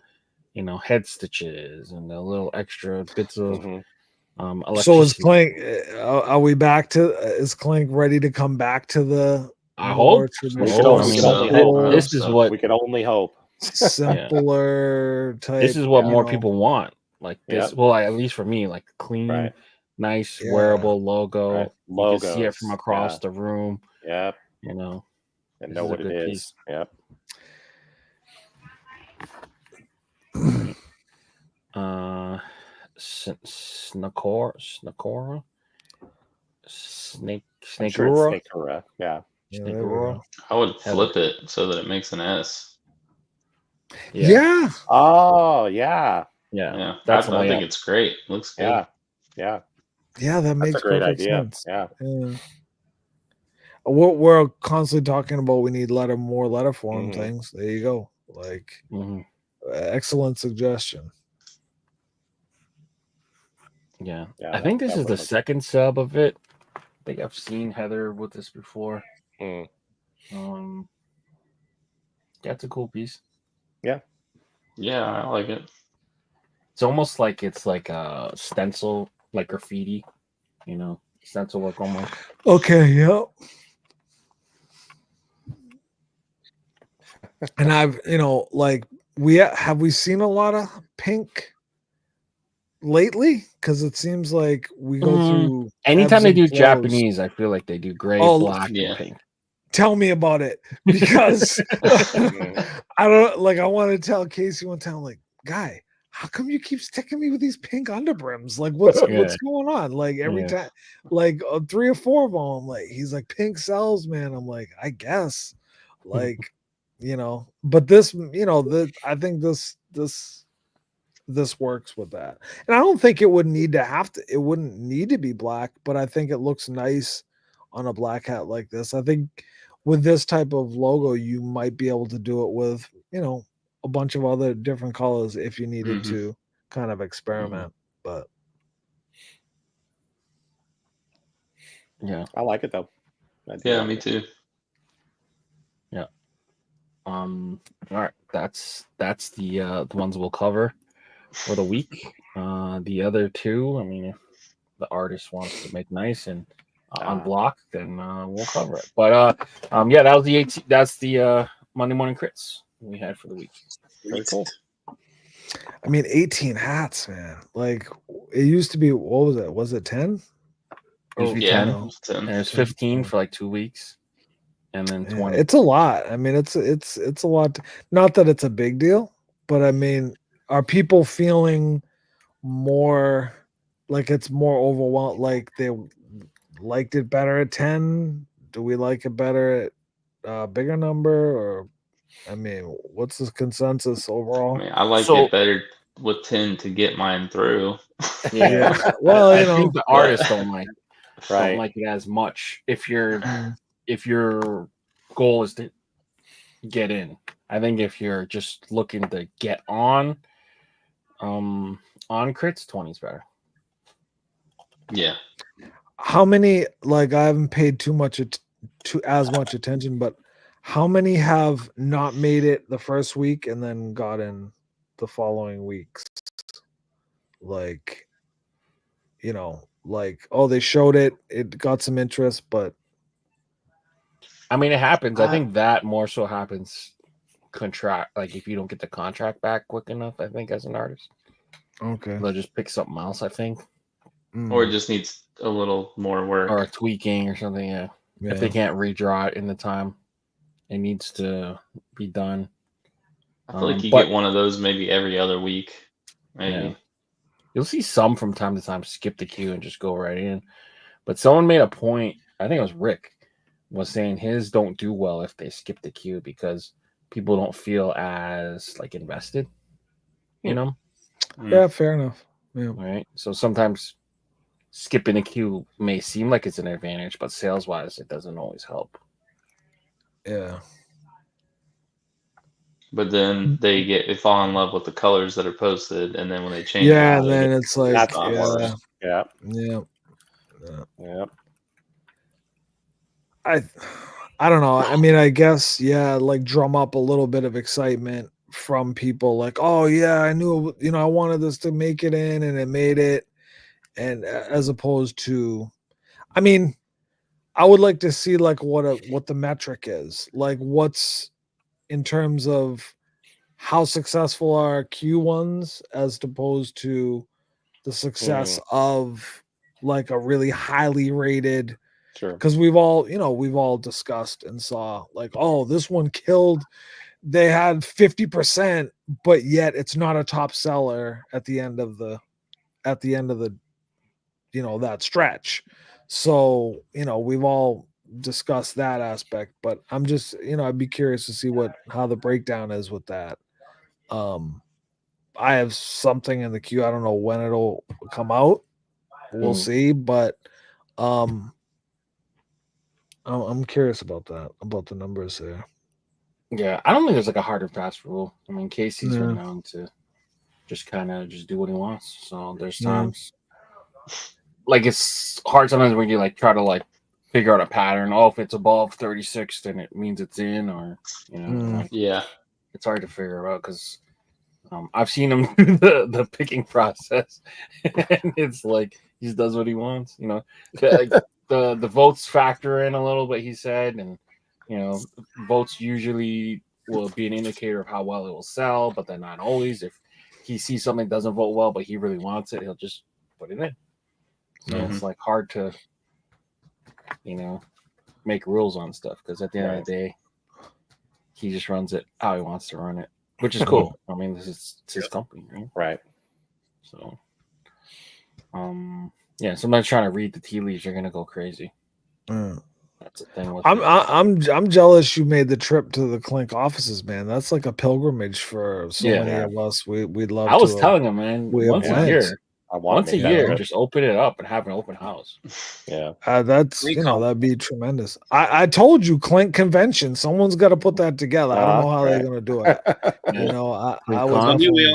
head stitches and the little extra bits of so is Clink, are we back to, is Clink ready to come back to the I hope this is what we can only hope. Simpler type. This is what more people want. Like this, well, at least for me, like clean, nice wearable logo. You can see it from across the room. Yep. And know what it is. Piece. Yep. Snakora. Snakura. Yeah. I would flip it so that it makes an S. Yeah. Oh, yeah. Yeah. I think it's great. Looks good. Yeah. That makes a great idea. Sense. Yeah. We're constantly talking about we need more letter form things. There you go. Like, excellent suggestion. Yeah, I think this is the second sub of it. I think I've seen Heather with this before. That's a cool piece. Yeah, I like it. It's almost like it's like a stencil, like graffiti, stencil work almost. Okay, yeah. And I've, like we seen a lot of pink lately, because it seems like we go through anytime they do flows. Japanese, I feel like they do gray, black, and pink. Tell me about it, because I want to tell Casey one time, like, guy, how come you keep sticking me with these pink underbrims? Like, what's going on? Like every time, like 3 or 4 of them, like he's like, pink sells, man. I'm like, I guess, like, but this, I think this works with that, and I don't think it would need to it wouldn't need to be black, but I think it looks nice on a black hat like this. I think with this type of logo, you might be able to do it with, a bunch of other different colors if you needed to kind of experiment. But yeah, I like it though. Me too. Yeah. All right, that's the ones we'll cover for the week. The other 2, I mean, if the artist wants to make nice and unblock, then we'll cover it. But that was that's the Monday Morning Critz we had for the week. Very cool. I mean, 18 hats, man. Like, it used to be, what was it? Was it 10? Usually Yeah, 10. And it's 15 for like 2 weeks. And then 20. It's a lot. I mean, it's a lot. Not that it's a big deal, but I mean, are people feeling more like it's more overwhelmed? Like they liked it better at 10? Do we like it better at bigger number? Or I mean, what's the consensus overall? I mean, I like it better with 10 to get mine through. Yeah. Well, I think the artists don't like it as much if your goal is to get in. I think if you're just looking to get on crits, 20 is better. Yeah. How many, like, I haven't paid as much attention, but how many have not made it the first week and then got in the following weeks? Like, you know, like, oh, they showed it got some interest, but I mean, it happens. I think that more so happens contract, like if you don't get the contract back quick enough, I think, as an artist. Okay. They'll just pick something else, I think. Or it just needs a little more work. Or tweaking or something, yeah. If they can't redraw it in the time it needs to be done. I feel like you get one of those maybe every other week. Maybe. Yeah. You'll see some from time to time skip the queue and just go right in. But someone made a point, I think it was Rick, was saying his don't do well if they skip the queue because people don't feel as like invested, you know? Yeah, fair enough. Yeah. Right. So sometimes skipping a queue may seem like it's an advantage, but sales wise, it doesn't always help. Yeah. But then they fall in love with the colors that are posted, and then when they change, and then it's like, that's worse. Yeah. I don't know. I mean, I guess, like drum up a little bit of excitement from people like, oh yeah, I knew, I wanted this to make it in and it made it. And as opposed to, I mean, I would like to see like what the metric is, like what's in terms of how successful are Q1s as opposed to the success of like a really highly rated. Sure. Because we've all discussed and saw like, oh, this one killed. They had 50%, but yet it's not a top seller at the end of the that stretch. So, we've all discussed that aspect, but I'm just, I'd be curious to see how the breakdown is with that. I have something in the queue. I don't know when it'll come out. We'll see, but I'm curious about that, about the numbers there. Yeah, I don't think there's like a hard and fast rule. I mean, Casey's renowned to just kind of just do what he wants. So there's times like it's hard sometimes when you like try to like figure out a pattern. Oh, if it's above 36, then it means it's in, or it's hard to figure out because I've seen him do the picking process, and it's like he just does what he wants. The votes factor in a little bit, he said, and votes usually will be an indicator of how well it will sell, but they're not always. If he sees something that doesn't vote well, but he really wants it, he'll just put it in. So it's like hard to, make rules on stuff because at the end of the day, he just runs it how he wants to run it, which is cool. I mean, it's his company, right? Right. So, somebody's trying to read the tea leaves, you're gonna go crazy. That's the thing. I'm jealous you made the trip to the Clink offices, man. That's like a pilgrimage for so many of us. We'd love. I was telling him, man, once a year, just open it up and have an open house. Yeah, that's that'd be tremendous. I told you, Clink convention. Someone's got to put that together. I don't know how they're gonna do it. I would definitely.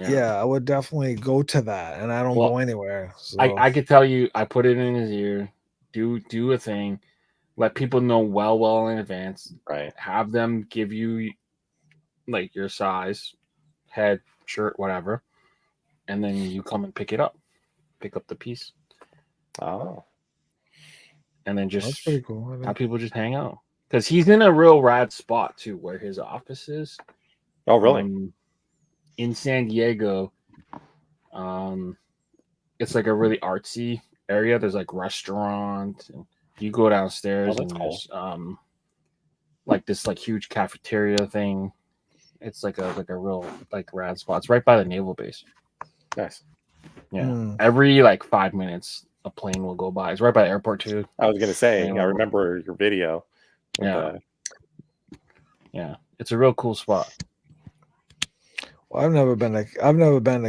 I would definitely go to that, and I don't go anywhere. So. I could tell you, I put it in his ear. Do a thing, let people know well in advance. Right. Have them give you like your size, head, shirt, whatever, and then you come and pick up the piece. Oh. And then just that's pretty cool. Have people just hang out because he's in a real rad spot too, where his office is. Oh, really? In San Diego, it's like a really artsy area. There's like restaurants, and you go downstairs and there's like this like huge cafeteria thing. It's like a real like rad spot. It's right by the naval base. Nice. Yeah. Every like 5 minutes a plane will go by. It's right by the airport too. I was gonna say, I remember your video. Yeah. Yeah. It's a real cool spot. Well, I've never been to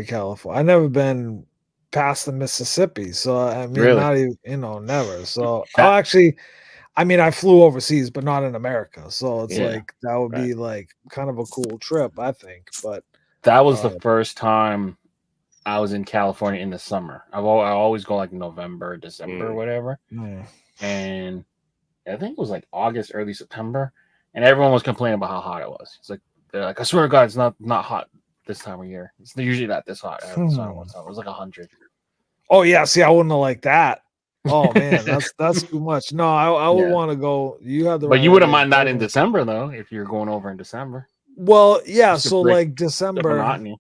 California. I've never been past the Mississippi. So I mean, really? not even, never. So I flew overseas, but not in America. So it's like that would be like kind of a cool trip, I think. But that was the first time I was in California in the summer. I always go like November, December, whatever. And I think it was like August, early September, and everyone was complaining about how hot it was. It's like they're like, I swear to God, it's not hot this time of year. It's usually not this hot. It was like 100. Oh yeah, see, I wouldn't have liked that. Oh man, that's too much. No, I would want to go. You had the but you wouldn't mind that in December though, if you're going over in December. Well, yeah, so like December. Monotony.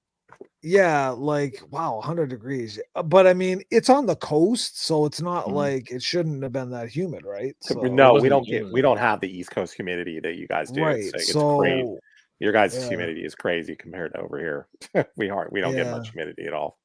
Yeah, like wow, 100 degrees. But I mean, it's on the coast, so it's not like it shouldn't have been that humid, right? So, no, we don't have the East Coast humidity that you guys do. Right. It's crazy. Your guys' humidity is crazy compared to over here. we don't get much humidity at all.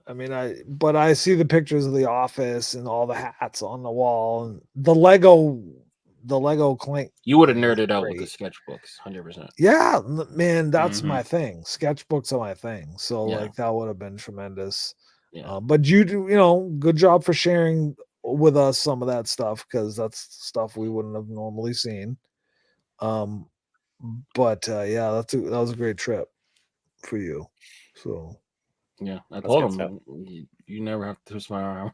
I mean, I see the pictures of the office and all the hats on the wall and the Lego Clink. You would have nerded out with the sketchbooks, 100%. Yeah, man, that's my thing. Sketchbooks are my thing. So like that would have been tremendous. Yeah. But you do, good job for sharing with us some of that stuff because that's stuff we wouldn't have normally seen. But that was a great trip for you. So yeah, I told him you never have to twist my arm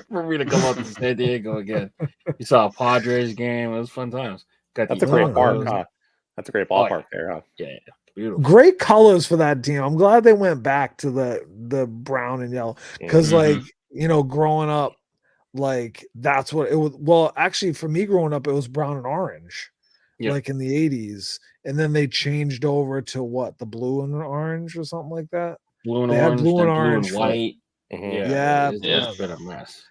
for me to come up to San Diego again. You saw a Padres game. It was fun times. That's a great park, huh? That's a great ballpark there, huh? Yeah, beautiful. Great colors for that team. I'm glad they went back to the brown and yellow because, like, growing up, like that's what it was. Well, actually, for me growing up, it was brown and orange, like in the 80s, and then they changed over to what, the blue and orange or something like that. Blue and orange, blue and orange, blue and white. It's been a mess.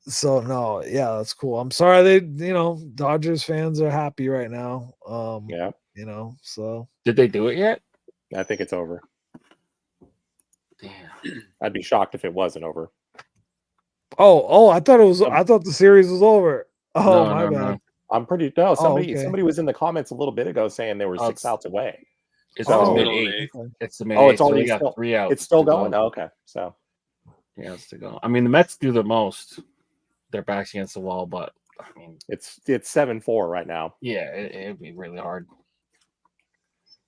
So no, that's cool. I'm sorry Dodgers fans are happy right now. So did they do it yet? I think it's over. Damn. I'd be shocked if it wasn't over. Oh, I thought it was. I thought the series was over. Oh, my bad. No. I'm pretty somebody was in the comments a little bit ago saying they were 6 outs away. It's the mid-8. It's the mid-8. Oh, it's only got 3 outs. It's still going. Oh, okay, so it's to go. I mean, the Mets do the most. Their backs against the wall, but I mean, it's 7-4 right now. Yeah, it'd be really hard.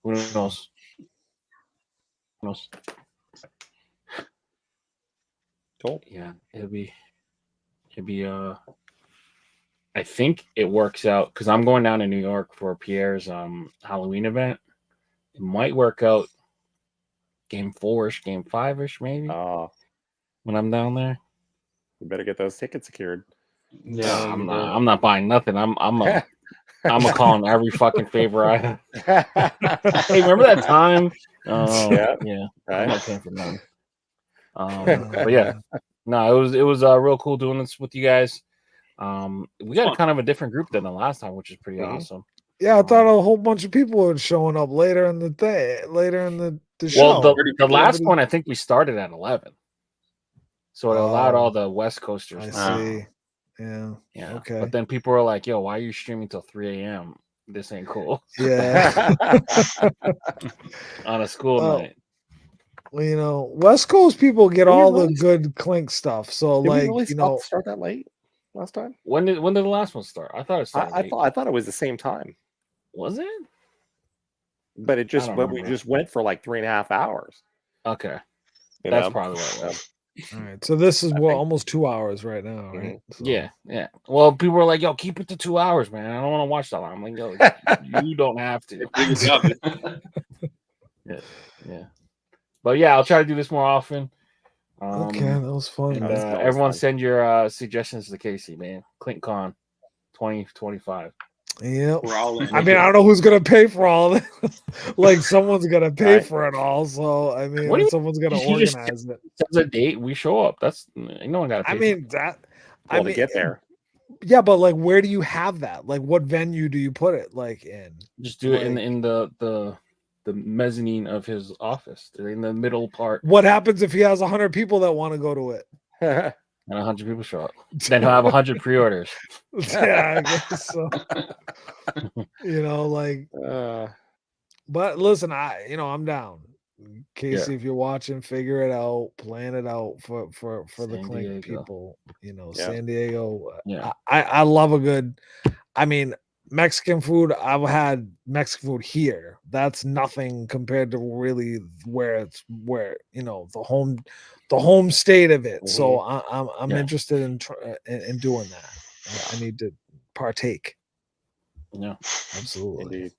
Who knows? Cool. Yeah, it'd be. I think it works out because I'm going down to New York for Pierre's Halloween event. It might work out game 4-ish, game 5-ish, maybe. When I'm down there, you better get those tickets secured. Yeah, I'm not buying nothing. I'm calling every fucking favor I have. Hey, remember that time? Yeah. Right. I'm not paying for nothing. But yeah, no, it was real cool doing this with you guys. We got kind of a different group than the last time, which is pretty awesome. Yeah, I thought a whole bunch of people were showing up later in the show. Well, the last one I think we started at 11, so it allowed all the West Coasters. I see. Yeah. Okay. But then people were like, "Yo, why are you streaming till 3 a.m.? This ain't cool." Yeah. On a school night. Well, West Coast people get all the good Clink stuff. So did like, we really start that late last time? When did the last one start? I thought it started. I thought it was the same time. Was it? But it just we just went for like 3.5 hours. Okay. That's probably what it was. All right. So this is almost 2 hours right now, right? So. Yeah. Well, people were like, "Yo, keep it to 2 hours, man. I don't want to watch that long." I'm like, "Yo, you don't have to." Yeah. But yeah, I'll try to do this more often. Okay, that was fun. And, everyone send your suggestions to Casey, man. ClinkCon 2025. Yeah. We're all in. I mean, I don't know who's gonna pay for all of it. Like someone's gonna pay for it all. So I mean, someone's gonna organize it. Sets a date, we show up. That's no one got to pay. I mean that. Well, to get there. Yeah, but like, where do you have that? Like, what venue do you put it? Like in? Just do it in the mezzanine of his office, in the middle part. What happens if he has 100 people that want to go to it? And 100 people show up. Then he'll have 100 pre-orders. Yeah, I guess so. Like. But listen, I'm down. Casey, if you're watching, figure it out, plan it out for the Clink people. San Diego. Yeah, I love a good. I mean, Mexican food. I've had Mexican food here. That's nothing compared to really where the home state of it. Mm-hmm. So I'm interested in doing that. I need to partake. Yeah, absolutely. Indeed.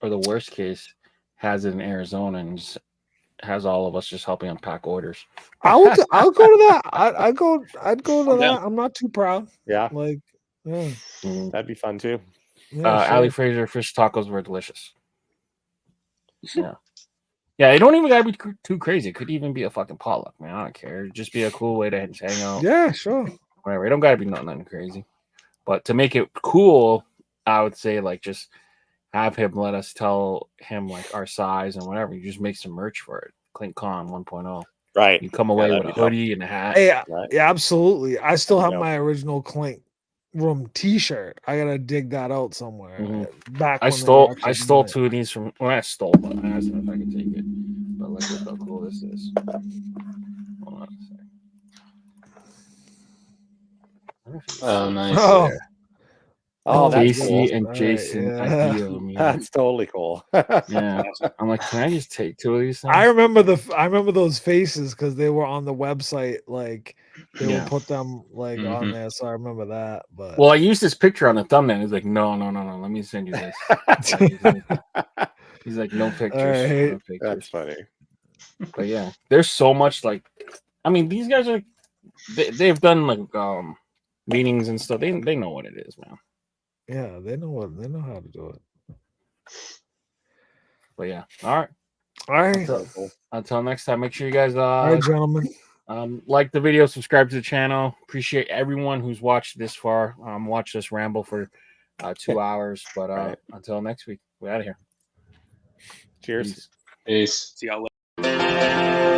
Or the worst case, has it in Arizona and just has all of us just helping unpack orders. I'll go to that. I'd go to that. I'm not too proud. Yeah, that'd be fun too. Ali Fraser fish tacos were delicious. Yeah, it don't even gotta be too crazy. It could even be a fucking potluck, man. I don't care. It'd just be a cool way to hang out. Yeah, sure. Whatever. It don't gotta be nothing crazy. But to make it cool, I would say like just have him let us tell him like our size and whatever. You just make some merch for it. ClinkCon 1.0. Right. You come away with a hoodie and a hat. Yeah, absolutely. I still have my original Clink Room T-shirt. I gotta dig that out somewhere. Mm-hmm. Back. I stole 2 of these from. Well, I stole, but I asked him if I could take it. But like, look how cool this is. Hold on a second. Oh, nice. Oh, that's Casey cool. and Jason. Right. That's totally cool. Yeah, I'm like, can I just take 2 of these things? I remember those faces because they were on the website. Like they would put them like on there, so I remember that. But I used this picture on the thumbnail. He's like, no. Let me send you this. He's like, no pictures. Right. No pictures. That's funny. But yeah, there's so much. Like, I mean, these guys are. They've done like meetings and stuff. They know what it is, man. Yeah, they know how to do it. But yeah, all right. Until next time, make sure you guys all right, gentlemen, like the video, subscribe to the channel. Appreciate everyone who's watched this far. Watch us ramble for 2 hours. But until next week, we're out of here. Cheers. Peace. See y'all later.